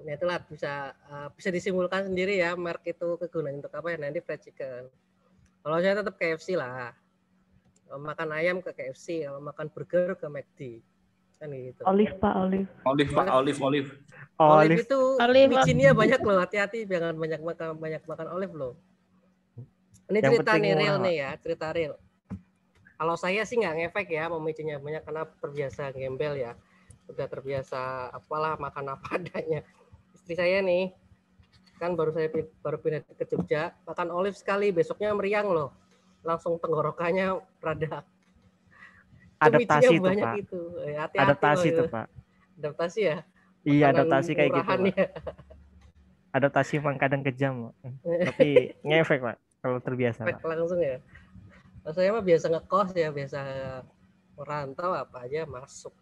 Ya itulah bisa disimpulkan sendiri ya, merek itu kegunaan untuk apa ya, nanti fried chicken. Kalau saya tetap KFC lah. Kalau makan ayam ke KFC, kalau makan burger ke McD. Kan gitu. Olive, Pak, olive. Olive itu micinnya banyak loh, hati-hati jangan banyak makan olive loh. Ini yang cerita nih real nih ya, cerita real. Kalau saya sih nggak ngefek ya mau micinnya banyak karena terbiasa gembel ya. Udah terbiasa apalah makan apa adanya. Istri saya nih kan baru pindah ke Jogja, makan olive sekali besoknya meriang loh, langsung tenggorokannya rada. Adaptasi itu, banyak Pak. Itu. Hati-hati adaptasi itu, Pak. Adaptasi ya. Iya, adaptasi kayak gitu, Pak. Ya. Adaptasi memang kadang kejam, tapi ngefek, Pak, kalau terbiasa. Pak. Langsung ya. Nah, saya mah biasa ngekos ya, biasa merantau apa aja masuk.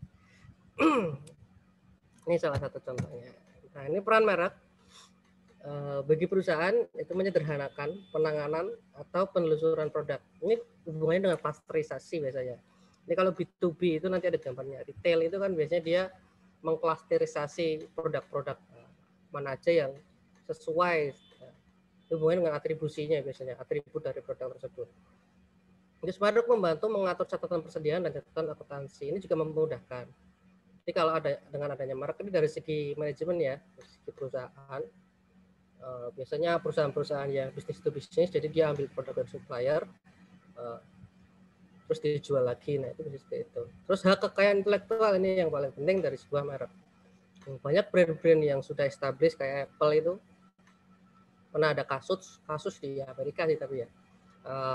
Ini salah satu contohnya. Nah, ini peran merek bagi perusahaan itu menyederhanakan penanganan atau penelusuran produk. Ini hubungannya dengan klasterisasi biasanya. Ini kalau B2B itu nanti ada gambarnya. Retail itu kan biasanya dia mengklasterisasi produk-produk mana aja yang sesuai hubungannya dengan atribusinya biasanya, atribut dari produk tersebut. Merek membantu mengatur catatan persediaan dan catatan akuntansi. Ini juga memudahkan. Jadi kalau dengan adanya merek ini dari segi manajemen ya, dari segi perusahaan, biasanya perusahaan-perusahaan yang bisnis to bisnis, jadi dia ambil produk dari supplier, terus dijual lagi. Nah itu seperti itu. Terus hak kekayaan intelektual ini yang paling penting dari sebuah merek. Banyak brand-brand yang sudah established kayak Apple itu pernah ada kasus di Amerika sih tapi ya.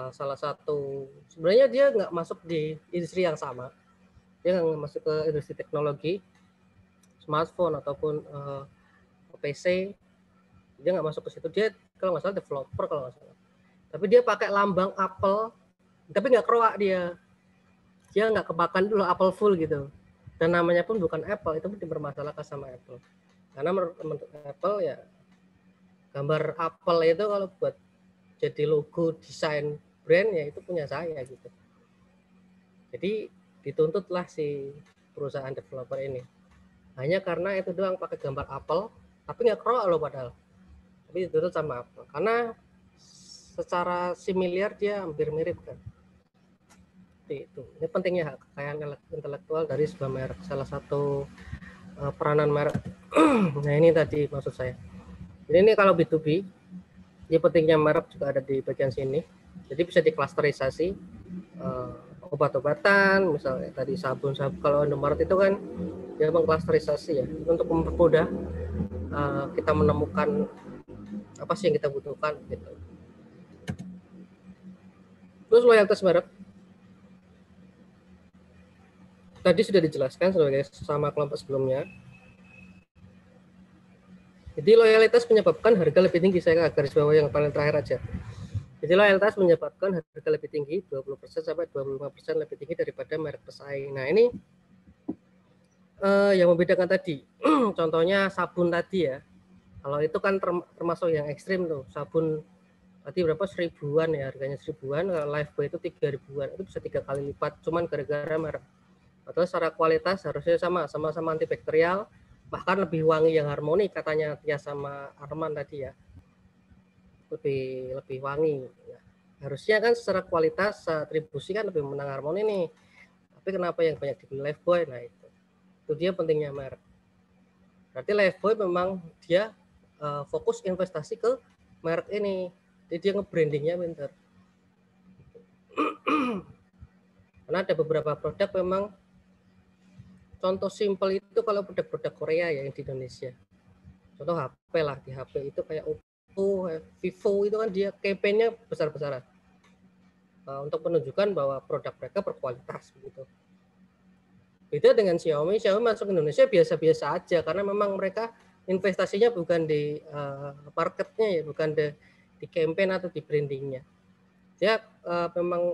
Salah satu sebenarnya dia nggak masuk di industri yang sama, dia nggak masuk ke industri teknologi smartphone ataupun PC, dia nggak masuk ke situ. Dia kalau nggak salah developer kalau nggak salah, tapi dia pakai lambang Apple tapi nggak keroak, dia nggak kebakan dulu Apple full gitu, dan namanya pun bukan Apple. Itu pun dipermasalahkan sama Apple karena menurut Apple ya gambar Apple itu kalau buat jadi logo desain brand ya itu punya saya gitu. Jadi dituntutlah si perusahaan developer ini hanya karena itu doang pakai gambar Apple tapi nggak keroak loh padahal, tapi dituntut sama Apple karena secara similar dia hampir mirip kan. Itu ini pentingnya hak kekayaan intelektual dari sebuah merek, salah satu peranan merek. Nah ini tadi maksud saya. Jadi ini kalau B2B, jadi pentingnya merek juga ada di bagian sini. Jadi bisa diklasterisasi obat-obatan, misalnya tadi sabun. Kalau Indomaret itu kan dia mengklasterisasi ya untuk mempermudah kita menemukan apa sih yang kita butuhkan gitu. Terus loyalitas merek tadi sudah dijelaskan sebagai sama kelompok sebelumnya. Jadi loyalitas menyebabkan harga lebih tinggi. Saya garis bawah yang paling terakhir aja. Jadi loyalitas menyebabkan harga lebih tinggi 20% sampai 25% lebih tinggi daripada merek pesaing. Nah ini yang membedakan tadi. Contohnya sabun tadi ya. Kalau itu kan termasuk yang ekstrim tuh. Sabun tadi berapa, 1.000-an ya, harganya 1.000-an. Kalau Lifebuoy itu 3.000-an. Itu bisa 3 kali lipat. Cuman gara-gara merek. Atau secara kualitas harusnya sama-sama antibakterial. Bahkan lebih wangi yang Harmoni katanya Tias sama Arman tadi ya, lebih wangi ya. Harusnya kan secara kualitas atribusi kan lebih menang Harmoni nih, tapi kenapa yang banyak dibeli Lifebuoy? Nah itu Itu dia pentingnya merek. Berarti Lifebuoy memang dia fokus investasi ke merek ini. Jadi dia nge-brandingnya pinter. Karena ada beberapa produk memang, contoh simpel itu kalau produk-produk Korea ya yang di Indonesia. Contoh HP lah, di HP itu kayak Oppo, Vivo itu kan dia campaign-nya besar-besaran. Untuk menunjukkan bahwa produk mereka berkualitas begitu. Beda dengan Xiaomi masuk Indonesia biasa-biasa aja karena memang mereka investasinya bukan di marketnya ya, bukan di campaign atau di brandingnya. Dia memang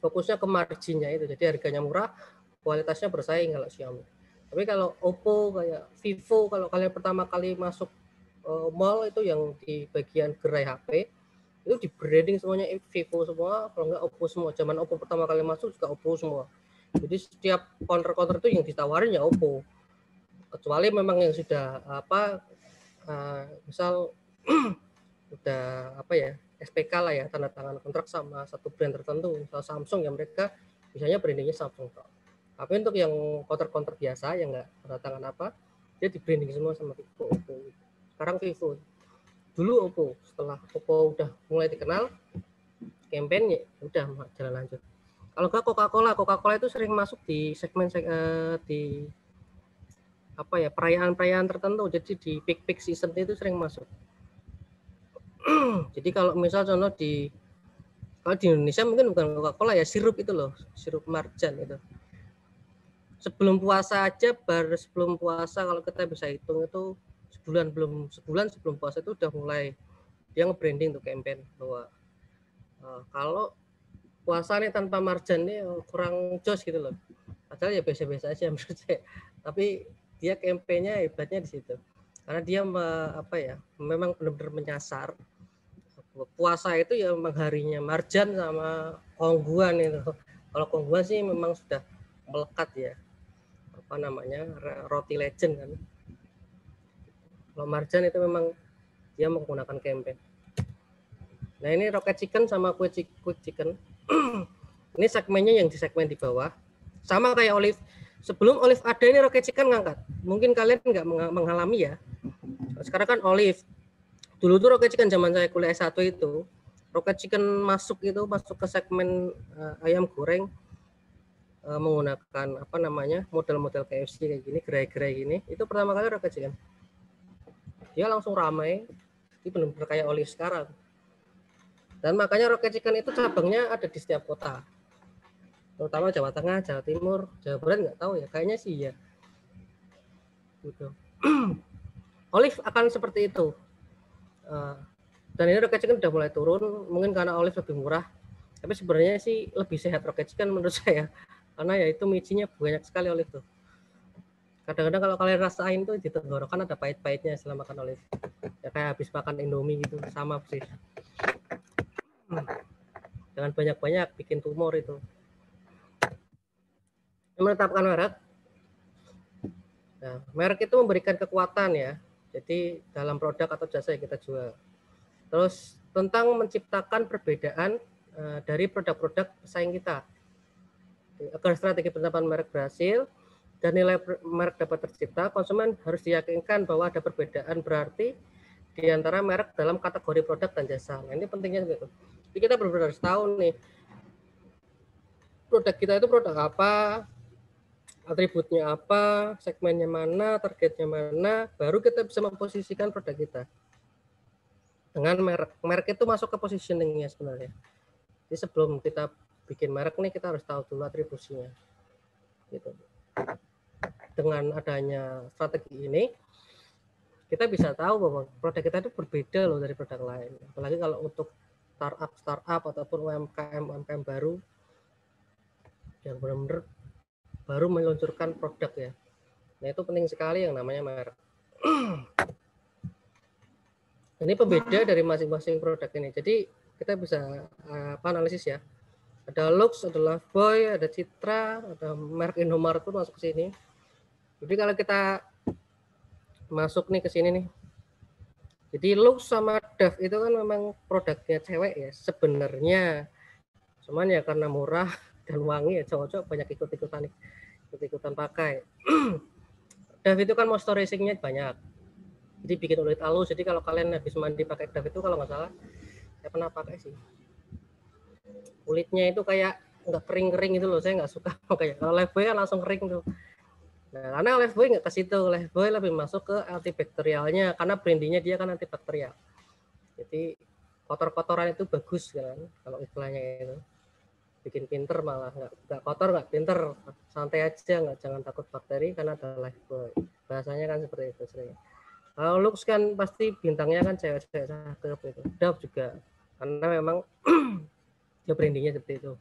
fokusnya ke marginnya itu, jadi harganya murah, kualitasnya bersaing kalau Xiaomi. Tapi kalau Oppo, kayak Vivo, kalau kalian pertama kali masuk mall itu yang di bagian gerai HP, itu di branding semuanya Vivo semua, kalau enggak Oppo semua. Zaman Oppo pertama kali masuk juga Oppo semua. Jadi setiap counter-counter itu yang ditawarin ya Oppo. Kecuali memang yang sudah misal udah SPK lah ya, tanda tangan kontrak sama satu brand tertentu, misal Samsung yang mereka biasanya brandingnya Samsung. Tapi untuk yang counter-counter biasa yang enggak tanda tangan dia di branding semua sama Vivo, Oppo. Sekarang Vivo. Dulu Oppo, setelah Oppo udah mulai dikenal, campaign udah jalan lanjut. Kalau enggak Coca-Cola itu sering masuk di segmen di perayaan-perayaan tertentu. Jadi di peak season itu sering masuk. Jadi kalau misal contoh kalau di Indonesia mungkin bukan Coca-Cola ya, sirup itu loh, sirup marjan itu. Sebelum puasa aja, sebelum puasa kalau kita bisa hitung itu sebulan sebelum puasa itu udah mulai dia nge-branding untuk campaign bahwa kalau puasa nih tanpa marjan nih kurang jos gitu loh. Padahal ya biasa-biasa aja menurut saya. Tapi dia campaign-nya hebatnya di situ. Karena dia memang benar-benar menyasar. Puasa itu ya memang harinya marjan sama kongguan itu. Kalau kongguan sih memang sudah melekat ya. Roti legend kan. Kalau marjan itu memang dia menggunakan campaign. Nah ini Rocket Chicken sama Quick Chicken. Ini segmennya yang di segmen di bawah. Sama kayak Olive. Sebelum Olive ada ini Rocket Chicken ngangkat. Mungkin kalian nggak mengalami ya. Sekarang kan Olive. Dulu tuh Rocket Chicken zaman saya kuliah S1 itu. Rocket Chicken masuk ke segmen ayam goreng. Menggunakan model-model KFC kayak gini, gerai-gerai gini. Itu pertama kali Rocket Chicken. Dia langsung ramai. Ini benar-benar kayak Olive sekarang. Dan makanya Rocket Chicken itu cabangnya ada di setiap kota. Terutama Jawa Tengah, Jawa Timur, Jawa Barat nggak tahu ya. Kayaknya sih ya. Gitu. Olive akan seperti itu. Dan ini Rocket Chicken udah mulai turun. Mungkin karena Olive lebih murah. Tapi sebenarnya sih lebih sehat Rocket Chicken menurut saya. Karena ya itu mijinya banyak sekali Olive tuh. Kadang-kadang kalau kalian rasain tuh di tenggorokan ada pahit-pahitnya setelah makan Olive. Ya kayak habis makan Indomie gitu, sama sih. Jangan banyak-banyak bikin tumor itu. Menetapkan merek. Nah, merek itu memberikan kekuatan ya. Jadi dalam produk atau jasa yang kita jual. Terus tentang menciptakan perbedaan dari produk-produk pesaing kita. Agar strategi penetapan merek berhasil dan nilai merek dapat tercipta, konsumen harus diyakinkan bahwa ada perbedaan berarti di antara merek dalam kategori produk dan jasa. Nah, ini pentingnya gitu. Jadi kita benar-benar harus tahu nih produk kita itu produk apa, atributnya apa, segmennya mana, targetnya mana, baru kita bisa memposisikan produk kita dengan merek. Merek itu masuk ke positioningnya sebenarnya. Jadi sebelum kita bikin merek nih kita harus tahu dulu atribusinya. Gitu. Dengan adanya strategi ini kita bisa tahu bahwa produk kita itu berbeda loh dari produk lain. Apalagi kalau untuk startup ataupun UMKM baru yang benar-benar baru meluncurkan produk ya. Nah itu penting sekali yang namanya merek. Ini pembeda dari masing-masing produk ini. Jadi kita bisa analisis ya. Ada Lux, ada Lifebuoy, ada Citra, ada merek Indomaret pun masuk ke sini. Jadi kalau kita masuk nih ke sini nih. Jadi Lux sama Dove itu kan memang produknya cewek ya sebenarnya. Cuman ya karena murah dan wangi ya cowok-cowok banyak ikut-ikutan nih. ikut-ikutan pakai. DAF itu kan moisturizingnya banyak, jadi bikin kulit halus. Jadi kalau kalian habis mandi pakai DAF itu, kalau nggak salah saya pernah pakai sih, kulitnya itu kayak nggak kering-kering itu loh, saya nggak suka kayak kalau Lifebuoy kan langsung kering tuh. Nah, karena Lifebuoy nggak ke situ, Lifebuoy lebih masuk ke antibakterialnya, karena brandingnya dia kan antibakterial. Jadi kotor-kotoran itu bagus kan, kalau iklannya itu bikin pinter, malah nggak kotor nggak pinter, santai aja, nggak, jangan takut bakteri karena ada Lifebuoy, bahasanya kan seperti itu sering. Kalau Lux kan pasti bintangnya kan cewek-cewek cakep itu. Dove juga karena memang dia brandingnya seperti itu.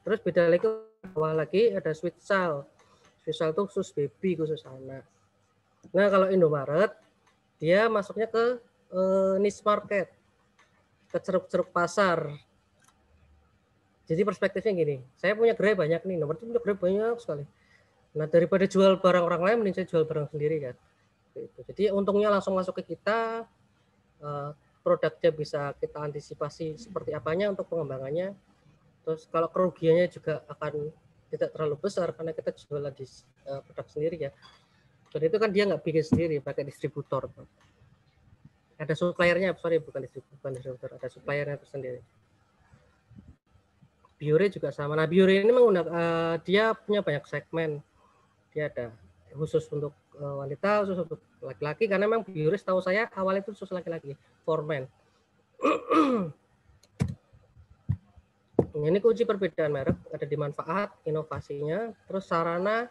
Terus beda lagi, bawah lagi ada Sweet Sal. Sweet Sal itu khusus baby, khusus anak. Nah kalau Indomaret dia masuknya ke niche market, ke ceruk-ceruk pasar. Jadi perspektifnya gini, saya punya gerai banyak nih, nomor itu punya gerai banyak sekali. Nah daripada jual barang orang lain, mending saya jual barang sendiri kan. Jadi untungnya langsung masuk ke kita, produknya bisa kita antisipasi seperti apanya untuk pengembangannya. Terus kalau kerugiannya juga akan tidak terlalu besar karena kita jualan di produk sendiri ya. Dan itu kan dia nggak bikin sendiri, pakai distributor. Ada suppliernya, bukan distributor, ada suppliernya tersendiri. Biore juga sama. Nah Biore ini menggunakan dia punya banyak segmen. Dia ada khusus untuk wanita, khusus untuk laki-laki, karena memang Biore setahu saya awal itu khusus laki-laki, for men. Ini kunci perbedaan merek, ada di manfaat, inovasinya, terus sarana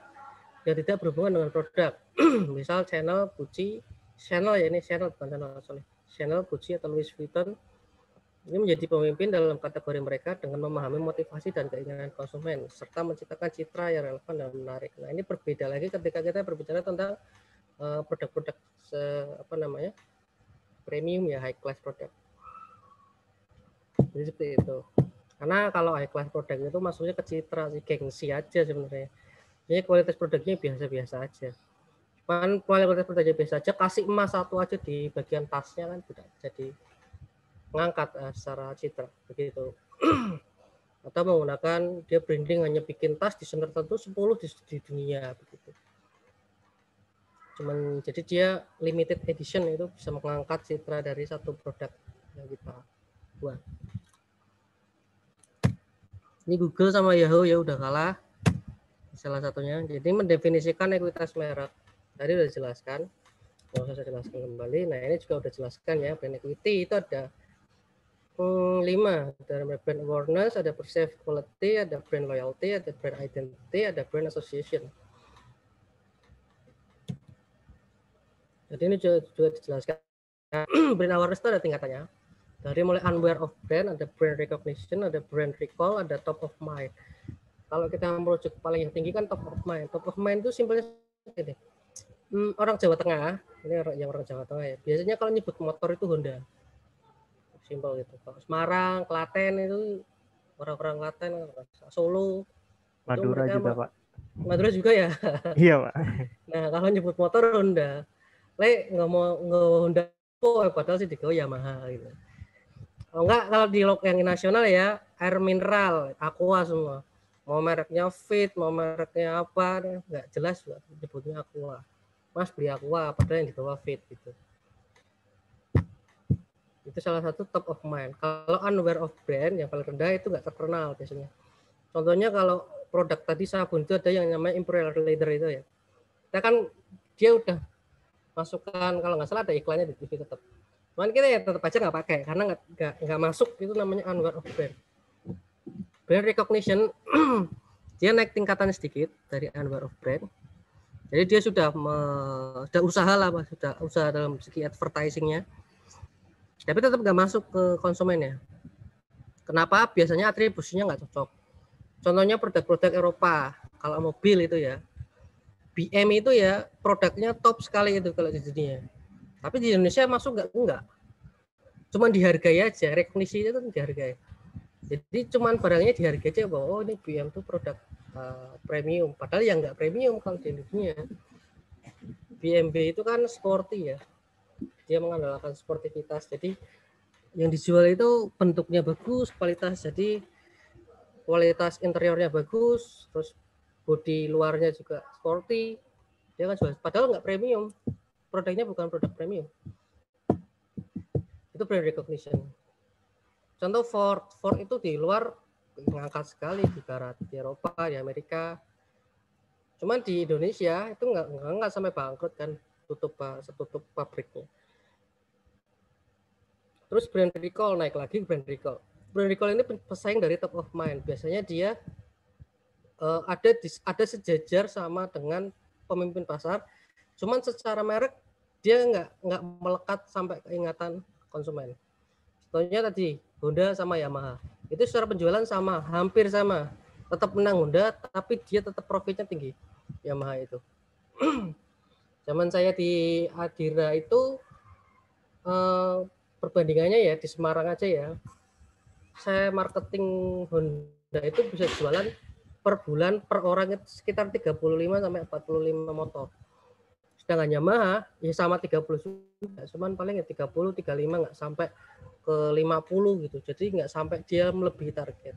yang tidak berhubungan dengan produk. Misal channel Gucci, channel ya, ini channel bukan channel, sorry. Channel Gucci atau Louis Vuitton ini menjadi pemimpin dalam kategori mereka dengan memahami motivasi dan keinginan konsumen serta menciptakan citra yang relevan dan menarik. Nah ini berbeda lagi ketika kita berbicara tentang produk-produk apa namanya, premium ya, high class product. Jadi seperti itu. Karena kalau high class product itu maksudnya ke citra, gengsi aja sebenarnya. Ini kualitas produknya biasa-biasa aja. Cuman kualitas produknya biasa aja, kasih emas satu aja di bagian tasnya kan tidak jadi ngangkat secara citra begitu. Atau menggunakan dia branding hanya bikin tas di desainer tertentu 10 di dunia begitu. Cuman jadi dia limited edition, itu bisa mengangkat citra dari satu produk yang kita buat. Ini Google sama Yahoo ya udah kalah salah satunya. Jadi mendefinisikan ekuitas merek tadi udah dijelaskan, nggak usah saya jelaskan kembali. Nah ini juga udah jelaskan ya, brand equity itu ada 5, ada brand awareness, ada perceived quality, ada brand loyalty, ada brand identity, ada brand association. Jadi ini juga dijelaskan. Brand awareness itu ada tingkatannya. Dari mulai unaware of brand, ada brand recognition, ada brand recall, ada top of mind. Kalau kita merujuk paling yang tinggi kan top of mind. Top of mind itu simpelnya gini. Orang Jawa Tengah, ini orang Jawa Tengah ya. Biasanya kalau nyebut motor itu Honda. Simpel gitu. Kalau Semarang, Klaten itu orang-orang Klaten, Solo, Madura juga Pak. Madura juga ya. Iya Pak. Nah kalau nyebut motor Honda, nggak mau Honda, padahal sih digawe Yamaha gitu. Oh enggak, kalau di yang nasional ya air mineral, aqua semua. Mau mereknya Fit, mau mereknya apa, enggak jelas nyebutnya aqua. Mas beli aqua, padahal yang di bawah Fit gitu. Itu salah satu top of mind. Kalau unaware of brand yang paling rendah itu enggak terkenal biasanya. Contohnya kalau produk tadi sabun itu ada yang namanya Imperial Leather itu ya. Kita kan dia udah masukkan, kalau nggak salah ada iklannya di TV tetap. Cuman kita ya tetap aja nggak pakai karena nggak masuk, itu namanya unaware of brand. Brand recognition dia naik tingkatannya sedikit dari unaware of brand. Jadi dia sudah usaha lah, sudah usaha dalam segi advertisingnya. Tapi tetap nggak masuk ke konsumennya. Kenapa? Biasanya atribusinya nggak cocok. Contohnya produk-produk Eropa, kalau mobil itu ya, BM itu ya produknya top sekali itu kalau di dunia. Tapi di Indonesia masuk enggak. Cuman dihargai aja, rekognisi itu dihargai. Jadi cuman barangnya dihargai aja bahwa oh ini BM itu produk premium. Padahal yang enggak premium kalau di dunia. BMB itu kan sporty ya. Dia mengandalkan sportivitas. Jadi yang dijual itu bentuknya bagus, kualitas. Jadi kualitas interiornya bagus, terus body luarnya juga sporty, dia kan jual. Padahal nggak premium, produknya bukan produk premium. Itu brand recognition. Contoh Ford itu di luar ngangkat sekali di barat, di Eropa, di Amerika. Cuman di Indonesia itu nggak sampai bangkrut kan, tutup pabriknya. Terus brand recall, naik lagi brand recall. Brand recall ini pesaing dari top of mind. Biasanya dia ada sejajar sama dengan pemimpin pasar. Cuman secara merek dia nggak melekat sampai keingatan konsumen. Contohnya tadi Honda sama Yamaha. Itu secara penjualan sama, hampir sama. Tetap menang Honda, tapi dia tetap profitnya tinggi. Yamaha itu. Zaman saya di Adira itu perbandingannya ya di Semarang aja ya. Saya marketing Honda itu bisa jualan per bulan per orang itu sekitar 35 sampai 45 motor. Sedangkan Yamaha ya sama 30 juga, cuman paling ya 30, 35 nggak sampai ke 50 gitu. Jadi nggak sampai dia melebihi target.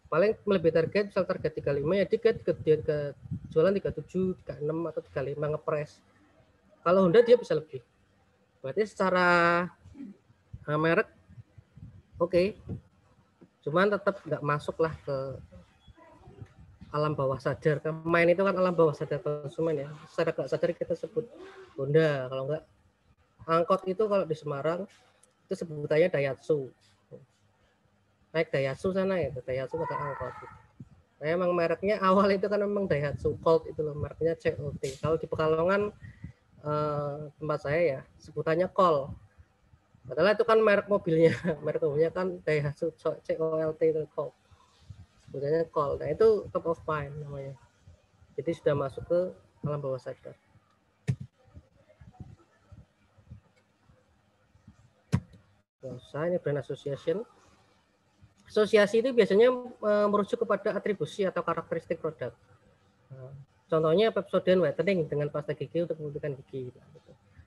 Paling melebihi target, misal target 35 ya dia ke jualan 37, 36 atau 35 ngepres. Kalau Honda dia bisa lebih. Berarti secara merek oke. Cuman tetap nggak masuk lah ke alam bawah sadar. Main itu kan alam bawah sadar konsumen ya. Secara nggak sadar kita sebut Honda. Kalau nggak angkot itu kalau di Semarang itu sebutannya Daihatsu. Naik Daihatsu sana ya, Daihatsu kata angkot. Nah, emang mereknya awal itu kan memang Daihatsu Colt itu loh, mereknya COT. Kalau di Pekalongan tempat saya ya sebutannya Col. Padahal itu kan merek mobilnya kan Daihatsu COLT itu Colt. Sebutannya Col. Nah itu top of mind namanya. Jadi sudah masuk ke alam bawah sadar. Ini brand association. Asosiasi itu biasanya merujuk kepada atribusi atau karakteristik produk. Contohnya Pepsodent whitening dengan pasta gigi untuk memutihkan gigi.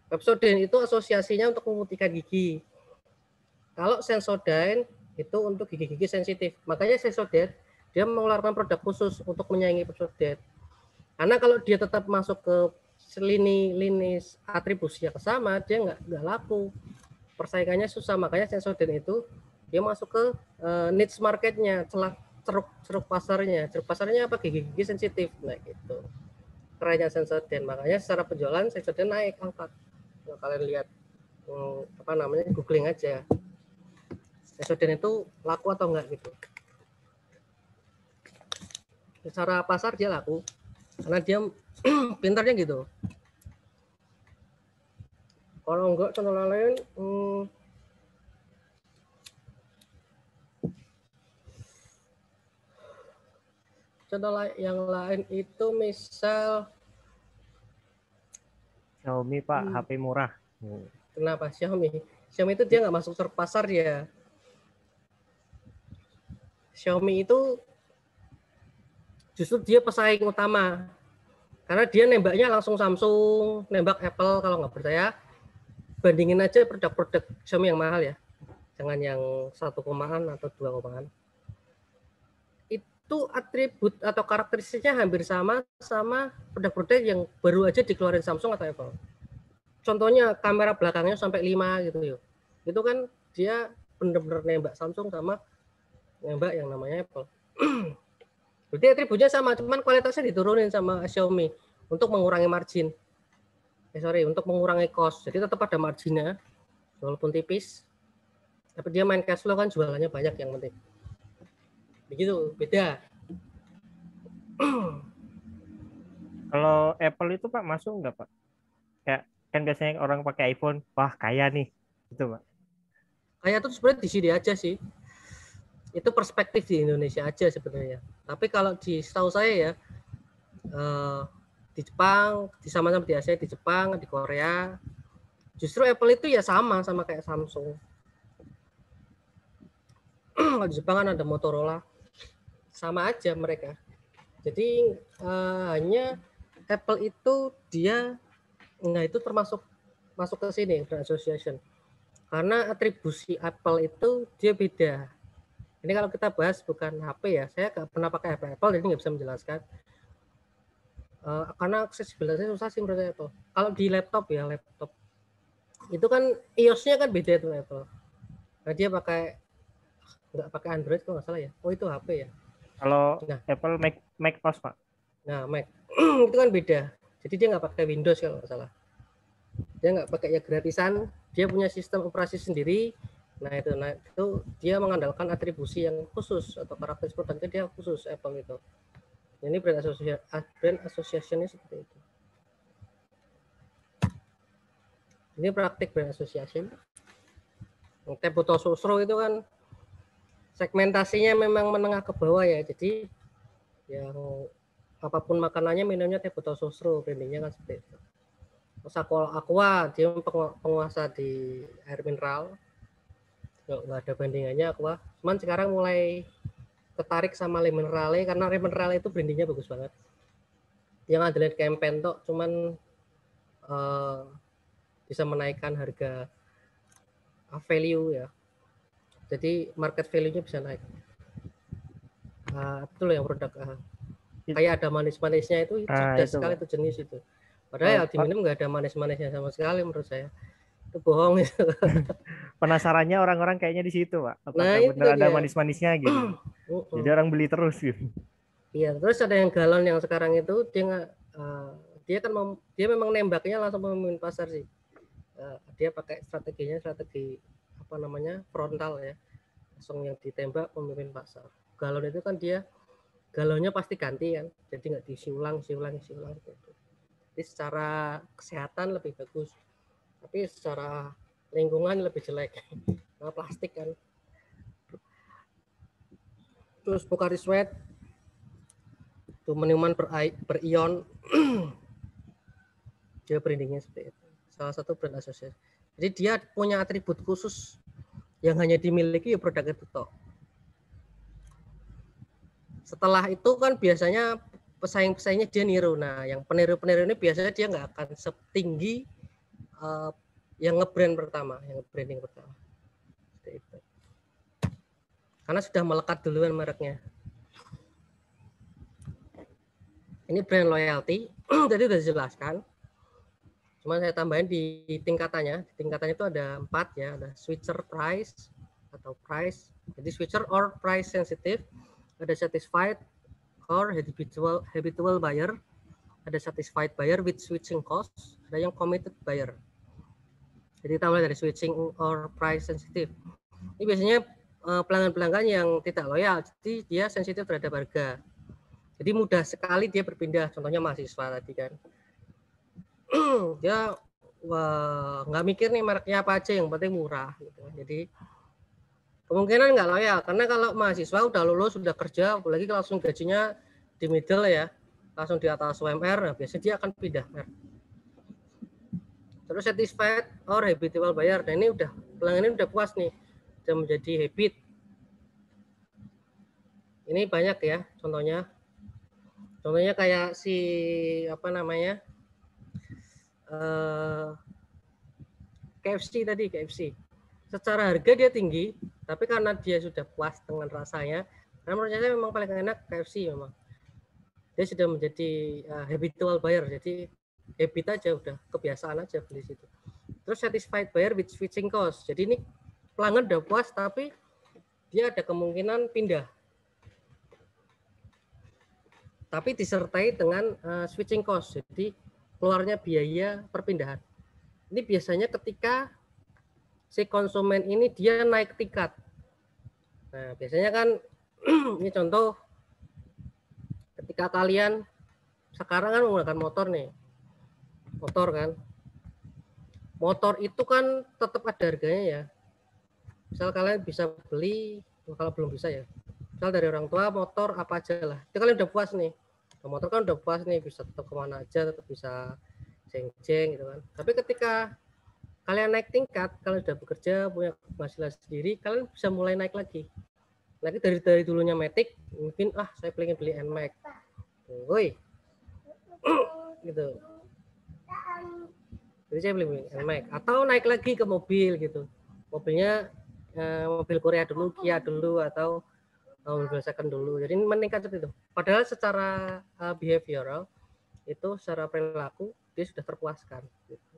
Pepsodent itu asosiasinya untuk memutihkan gigi. Kalau Sensodyne itu untuk gigi-gigi sensitif. Makanya Sensodyne dia mengeluarkan produk khusus untuk menyaingi Pepsodent. Karena kalau dia tetap masuk ke lini atribusi yang sama, dia nggak laku. Persaingannya susah. Makanya Sensodyne itu dia masuk ke niche marketnya, ceruk pasarnya. Ceruk pasarnya apa? Gigi-gigi sensitif. Nah gitu. Kerennya Sensodyne. Makanya secara penjualan Sensodyne naik angkat. Nah, kalian lihat googling aja. Sensodyne itu laku atau enggak gitu. Secara pasar dia laku karena dia pintarnya gitu. Kalau enggak contoh lain contoh yang lain itu misal Xiaomi Pak, HP murah. Kenapa Xiaomi? Xiaomi itu dia nggak masuk pasar dia. Xiaomi itu justru dia pesaing utama. Karena dia nembaknya langsung Samsung, nembak Apple. Kalau nggak percaya, bandingin aja produk-produk Xiaomi yang mahal ya. Jangan yang 1,an atau 2,an. Itu atribut atau karakteristiknya hampir sama produk-produk yang baru aja dikeluarin Samsung atau Apple. Contohnya kamera belakangnya sampai 5 gitu yuk. Itu kan dia benar-benar nembak Samsung sama nembak yang namanya Apple. Berarti atributnya sama, cuman kualitasnya diturunin sama Xiaomi untuk mengurangi margin. Untuk mengurangi cost. Jadi tetap ada marginnya, walaupun tipis. Tapi dia main cash flow kan jualannya banyak yang penting. Begitu, beda. Kalau Apple itu Pak masuk nggak Pak? Kayak kan biasanya orang pakai iPhone, wah kaya nih, gitu Pak. Kaya itu sebenarnya di sini aja sih. Itu perspektif di Indonesia aja sebenarnya. Tapi kalau di setahu saya ya di Jepang, sama-sama di Asia, di Jepang, di Korea, justru Apple itu ya sama kayak Samsung. Kalau di Jepang kan ada Motorola, sama aja mereka. Jadi hanya Apple itu dia, nah itu termasuk masuk ke sini brand association. Karena atribusi Apple itu dia beda. Ini kalau kita bahas bukan HP ya, saya nggak pernah pakai HP Apple, jadi nggak bisa menjelaskan. karena aksesibilitasnya susah sih menurut saya Apple. Kalau di laptop itu kan iOS-nya kan beda tuh Apple. Nah, dia nggak pakai Android kalau nggak salah ya. Oh itu HP ya. Kalau Apple Mac OS Pak. Nah Mac itu kan beda. Jadi dia nggak pakai Windows kalau nggak salah. Dia nggak pakai ya gratisan. Dia punya sistem operasi sendiri. Nah itu dia mengandalkan atribusi yang khusus atau karakteristik produknya dia khusus Apple itu. Ini brand association-nya seperti itu. Ini praktik brand association. Teboto Sosro itu kan segmentasinya memang menengah ke bawah ya. Jadi yang apapun makanannya minumnya Teboto Sosro, brandingnya kan seperti itu. Aqua dia penguasa di air mineral. Nggak ada bandingannya Aqua. Cuman sekarang mulai ketarik sama Le Minerale karena Le Minerale itu brandingnya bagus banget. Yang Adelaide campaign tuh cuman bisa menaikkan harga value ya. Jadi market value-nya bisa naik. Itu loh yang produk kayak ada manis-manisnya itu cerdas sekali itu jenis itu. Padahal di minum nggak ada manis-manisnya sama sekali menurut saya. Itu bohong itu. Penasarannya orang-orang kayaknya di situ, Pak. Apakah benar ada manis-manisnya gitu. Jadi orang beli terus gitu. Iya, terus ada yang galon yang sekarang itu dia memang nembaknya langsung memimpin pasar sih. Dia pakai strategi frontal ya. Langsung yang ditembak pemimpin pasar. Galon itu kan dia galonnya pasti ganti kan. Jadi nggak diisi ulang gitu. Jadi secara kesehatan lebih bagus. Tapi secara lingkungan lebih jelek. Karena plastik kan. Terus Pocari Sweat itu minuman berion. Dia brandingnya seperti itu. Salah satu brand association. Jadi dia punya atribut khusus yang hanya dimiliki ya produk itu toh. Setelah itu kan biasanya pesaing-pesaingnya dia niru. Nah, yang peniru-peniru ini biasanya dia nggak akan setinggi yang nge-branding pertama. Seperti itu. Karena sudah melekat duluan mereknya. Ini brand loyalty, tadi sudah dijelaskan. Cuma saya tambahin di tingkatannya. Di tingkatannya itu ada 4 ya, ada switcher price atau price. Jadi switcher or price sensitive, ada satisfied or habitual buyer, ada satisfied buyer with switching cost, ada yang committed buyer. Jadi tambah dari switching or price sensitive. Ini biasanya pelanggan-pelanggan yang tidak loyal, jadi dia sensitif terhadap harga. Jadi mudah sekali dia berpindah, contohnya mahasiswa tadi kan. Dia nggak mikir nih mereknya apa aja, yang penting murah gitu. Jadi kemungkinan nggak loyal, karena kalau mahasiswa udah lulus, sudah kerja, apalagi langsung gajinya di middle ya, langsung di atas UMR, nah biasanya dia akan pindah merek. Terus satisfied or habitual buyer, nah ini udah pelanggan ini udah puas nih, udah menjadi habit. Ini banyak ya contohnya. Contohnya kayak si KFC tadi, KFC. Secara harga dia tinggi, tapi karena dia sudah puas dengan rasanya, karena menurut saya memang paling enak KFC memang. Dia sudah menjadi habitual buyer, jadi habit aja udah, kebiasaan aja beli situ. Terus satisfied buyer with switching cost. Jadi ini pelanggan udah puas, tapi dia ada kemungkinan pindah. Tapi disertai dengan switching cost, jadi keluarnya biaya perpindahan. Ini biasanya ketika si konsumen ini dia naik tingkat. Nah, biasanya kan ini contoh ketika kalian sekarang kan menggunakan motor nih. Motor kan. Motor itu kan tetap ada harganya ya. Misal kalian bisa beli, kalau belum bisa ya. Misal dari orang tua motor apa aja lah. Itu kalian udah puas nih. Motor kan udah puas nih, bisa tetap kemana aja, tetap bisa jeng-jeng gitu kan. Tapi ketika kalian naik tingkat, kalian sudah bekerja, punya penghasilan sendiri, kalian bisa mulai naik lagi. Lagi dari dulunya Matic, mungkin saya pengen beli NMAX. Woi. Gitu. Jadi saya beli NMAX atau naik lagi ke mobil gitu. Mobilnya mobil Korea dulu, Kia dulu atau mobil second dulu. Jadi meningkat seperti itu. Padahal secara behavioral itu secara perilaku dia sudah terpuaskan. Gitu.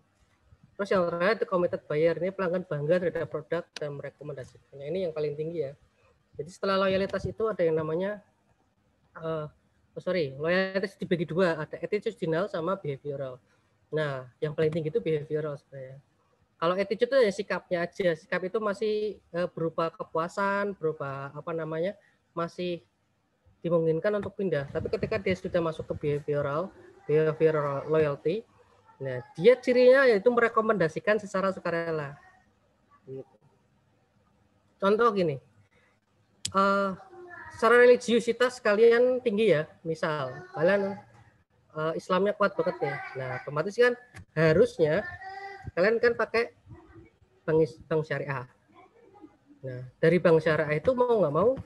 Terus yang terakhir itu committed buyer, ini pelanggan bangga terhadap produk dan merekomendasikannya. Ini yang paling tinggi ya. Jadi setelah loyalitas itu ada yang namanya loyalitas dibagi dua, ada attitudinal sama behavioral. Nah, yang paling tinggi itu behavioral sebenarnya. Kalau attitude itu ya sikapnya aja. Sikap itu masih berupa kepuasan, berupa masih dimungkinkan untuk pindah. Tapi ketika dia sudah masuk ke behavioral loyalty, nah dia cirinya yaitu merekomendasikan secara sukarela. Gitu. Contoh gini, secara religiusitas kalian tinggi ya, misal kalian Islamnya kuat banget nih. Nah, otomatis kan harusnya kalian kan pakai bank syariah. Nah, dari bank syariah itu mau nggak mau,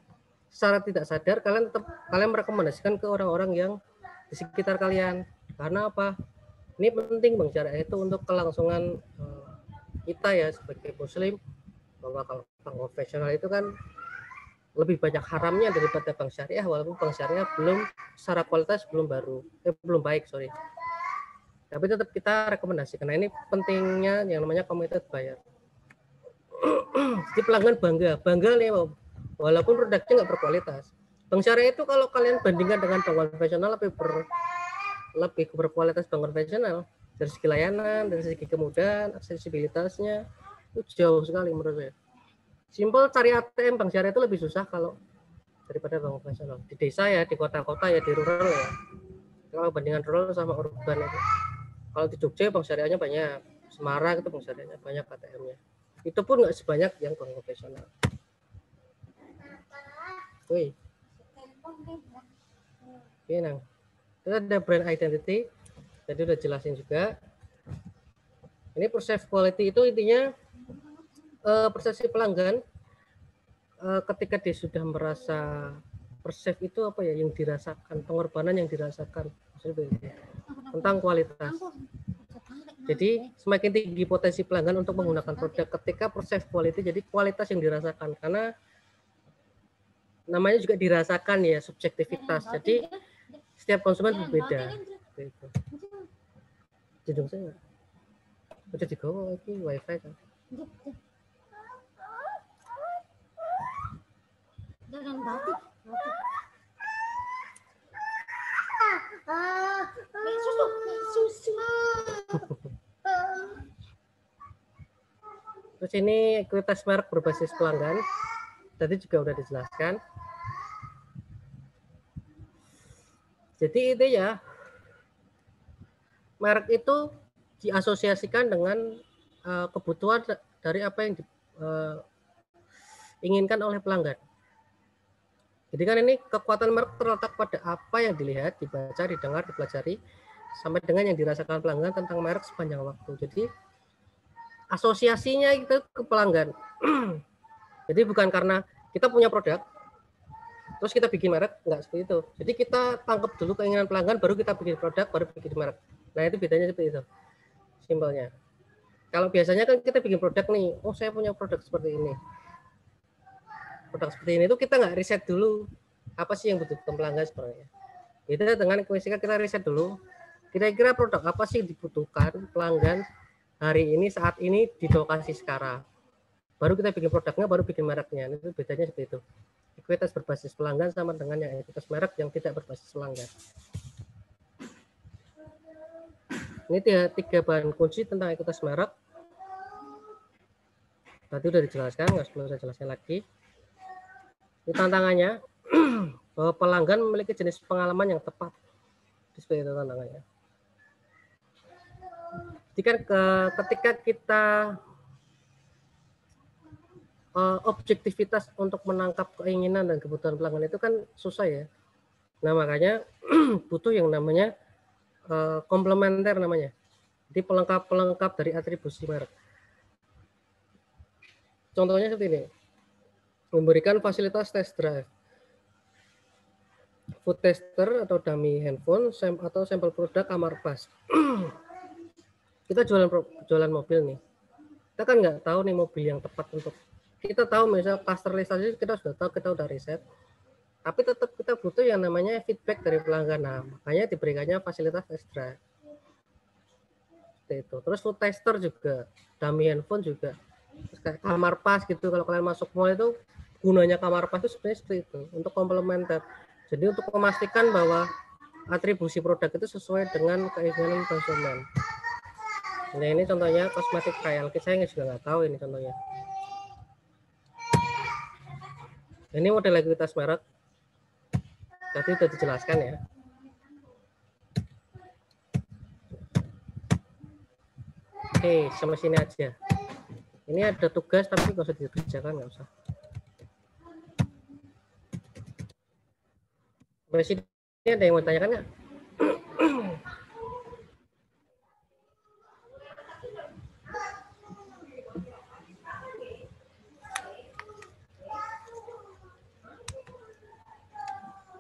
secara tidak sadar kalian merekomendasikan ke orang-orang yang di sekitar kalian. Karena apa? Ini penting bank syariah itu untuk kelangsungan kita ya sebagai Muslim, bahwa kalau bank konvensional itu kan lebih banyak haramnya daripada bank syariah, walaupun bank syariah belum secara kualitas belum baik. Tapi tetap kita rekomendasikan. Nah, ini pentingnya yang namanya committed buyer. Jadi pelanggan bangga nih, walaupun produknya nggak berkualitas. Bank syariah itu kalau kalian bandingkan dengan bank konvensional lebih berkualitas bank konvensional dari segi layanan, dari segi kemudahan, aksesibilitasnya itu jauh sekali menurut saya. Simpel cari ATM bank syariah itu lebih susah kalau daripada bank konvensional. Di desa ya, di kota-kota ya, di rural ya. Kalau bandingan rural sama urban itu. Kalau di Jogja bank syariahnya banyak, Semarang itu bank syariahnya banyak ATM-nya. Itu pun nggak sebanyak yang bank konvensional. Wih. Oke, Nang. Itu ada brand identity. Tadi udah jelasin juga. Ini perceived quality itu intinya persepsi pelanggan ketika dia sudah merasa perceive itu apa ya, yang dirasakan, pengorbanan yang dirasakan tentang kualitas. Jadi semakin tinggi potensi pelanggan untuk menggunakan produk ketika perceived quality, jadi kualitas yang dirasakan, karena namanya juga dirasakan ya, subjektivitas. Jadi setiap konsumen berbeda. Judung saya udah digawa lagi wifi kan. Jangan batik. Terus ini ekuitas merek berbasis pelanggan. Tadi juga udah dijelaskan. Jadi itu ya, merek itu diasosiasikan dengan kebutuhan dari apa yang diinginkan oleh pelanggan. Jadi kan ini kekuatan merek terletak pada apa yang dilihat, dibaca, didengar, dipelajari, sampai dengan yang dirasakan pelanggan tentang merek sepanjang waktu. Jadi asosiasinya itu ke pelanggan. Jadi bukan karena kita punya produk, terus kita bikin merek, enggak seperti itu. Jadi kita tangkap dulu keinginan pelanggan, baru kita bikin produk, baru bikin merek. Nah itu bedanya seperti itu, simpelnya. Kalau biasanya kan kita bikin produk nih, oh saya punya produk seperti ini. Produk seperti ini itu kita nggak riset dulu apa sih yang butuhkan pelanggan sebenarnya. Beda dengan ketika kita riset dulu, kira-kira produk apa sih dibutuhkan pelanggan hari ini, saat ini, di lokasi sekarang. Baru kita bikin produknya, baru bikin mereknya. Itu bedanya seperti itu. Ekuitas berbasis pelanggan sama dengan yang ekuitas merek yang tidak berbasis pelanggan. Ini tiga bahan kunci tentang ekuitas merek. Tadi udah dijelaskan, nggak perlu saya jelaskan lagi. Ini tantangannya, bahwa pelanggan memiliki jenis pengalaman yang tepat. Seperti itu tantangannya. Jadi kan ketika kita objektivitas untuk menangkap keinginan dan kebutuhan pelanggan itu kan susah ya. Nah makanya butuh yang namanya komplementer namanya. Jadi pelengkap dari atribusi merek. Contohnya seperti ini. Memberikan fasilitas test drive, food tester atau dummy handphone, atau sampel produk kamar pas. Kita jualan mobil nih. Kita kan nggak tahu nih mobil yang tepat untuk kita tahu, misalnya cluster list aja kita sudah tahu, kita udah riset. Tapi tetap kita butuh yang namanya feedback dari pelanggan. Nah, makanya diberikannya fasilitas extra. Seperti itu. Terus food tester juga, dummy handphone juga. Terus kayak kamar pas gitu, kalau kalian masuk mall itu gunanya kamar pas itu sebenarnya seperti itu, untuk komplementer. Jadi untuk memastikan bahwa atribusi produk itu sesuai dengan keinginan konsumen. Nah, ini contohnya kosmetik trial kit, saya juga nggak tahu ini contohnya. Ini model ekuitas merek. Tadi sudah dijelaskan ya. Oke, sama sini aja. Ini ada tugas tapi nggak usah dikerjakan, nggak usah. Sampai sini ada yang mau tanyakan nggak?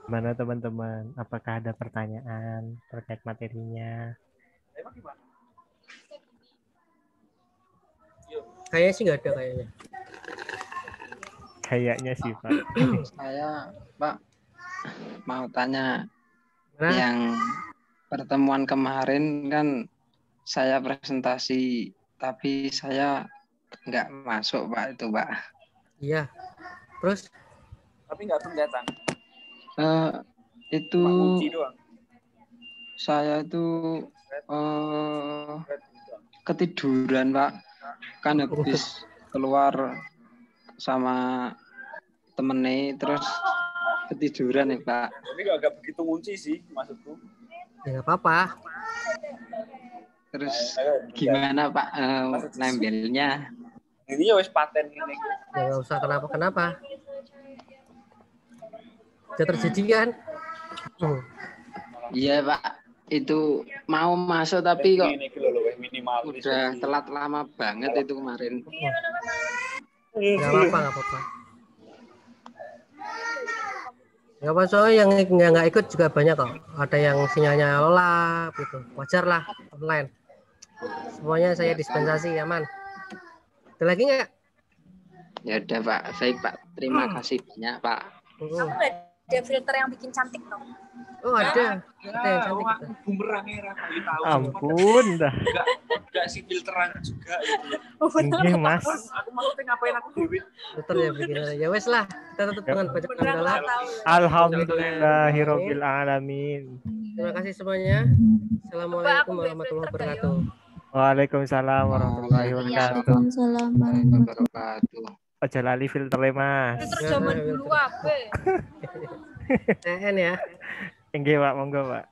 Gimana teman-teman? Apakah ada pertanyaan terkait materinya? Kayaknya sih nggak ada kayaknya. Kayaknya sih, Pak. Saya, Pak, mau tanya. Nah. Yang pertemuan kemarin kan saya presentasi, tapi saya nggak masuk, Pak, itu, Pak. Iya. Terus? Tapi nggak kelihatan. Itu saya itu ketiduran, Pak. Kan habis keluar sama temennya, terus ketiduran ya, Pak. Tapi agak begitu ngunci sih maksudku. Ya nggak apa-apa. Terus gimana, Pak, nempelnya? Ini ya wis paten ini. Ya nggak usah kenapa-kenapa. Sudah terjadi kan? Iya, Pak. Itu mau masuk tapi kok minimalis. Udah telat lama banget itu kemarin. Nggak apa-apa. Nggak apa, soalnya yang nggak ikut juga banyak kok. Ada yang sinyalnya lelap gitu. Wajar lah online. Semuanya saya dispensasi, aman. Ada lagi nggak? Ya udah, Pak. Baik, Pak. Terima kasih banyak, Pak. Ada filter yang bikin cantik dong. Oh, ada. Ada yang cantik. Bumerang era kali tahu. Ampun dah. Enggak si filteran juga gitu. Ini Mas. Aku maksudnya ngapain aku dewi? Filter ya begini. Ya wes lah, kita tutup dengan bacaan hamdalah. Alhamdulillahirabbil alamin. Terima kasih semuanya. Assalamualaikum warahmatullahi wabarakatuh. Waalaikumsalam warahmatullahi wabarakatuh. Waalaikumsalam warahmatullahi wabarakatuh. Aja lali filternya, Mas. Filter zaman dulu apa? TN ya. Enggak, Pak, monggo, Pak.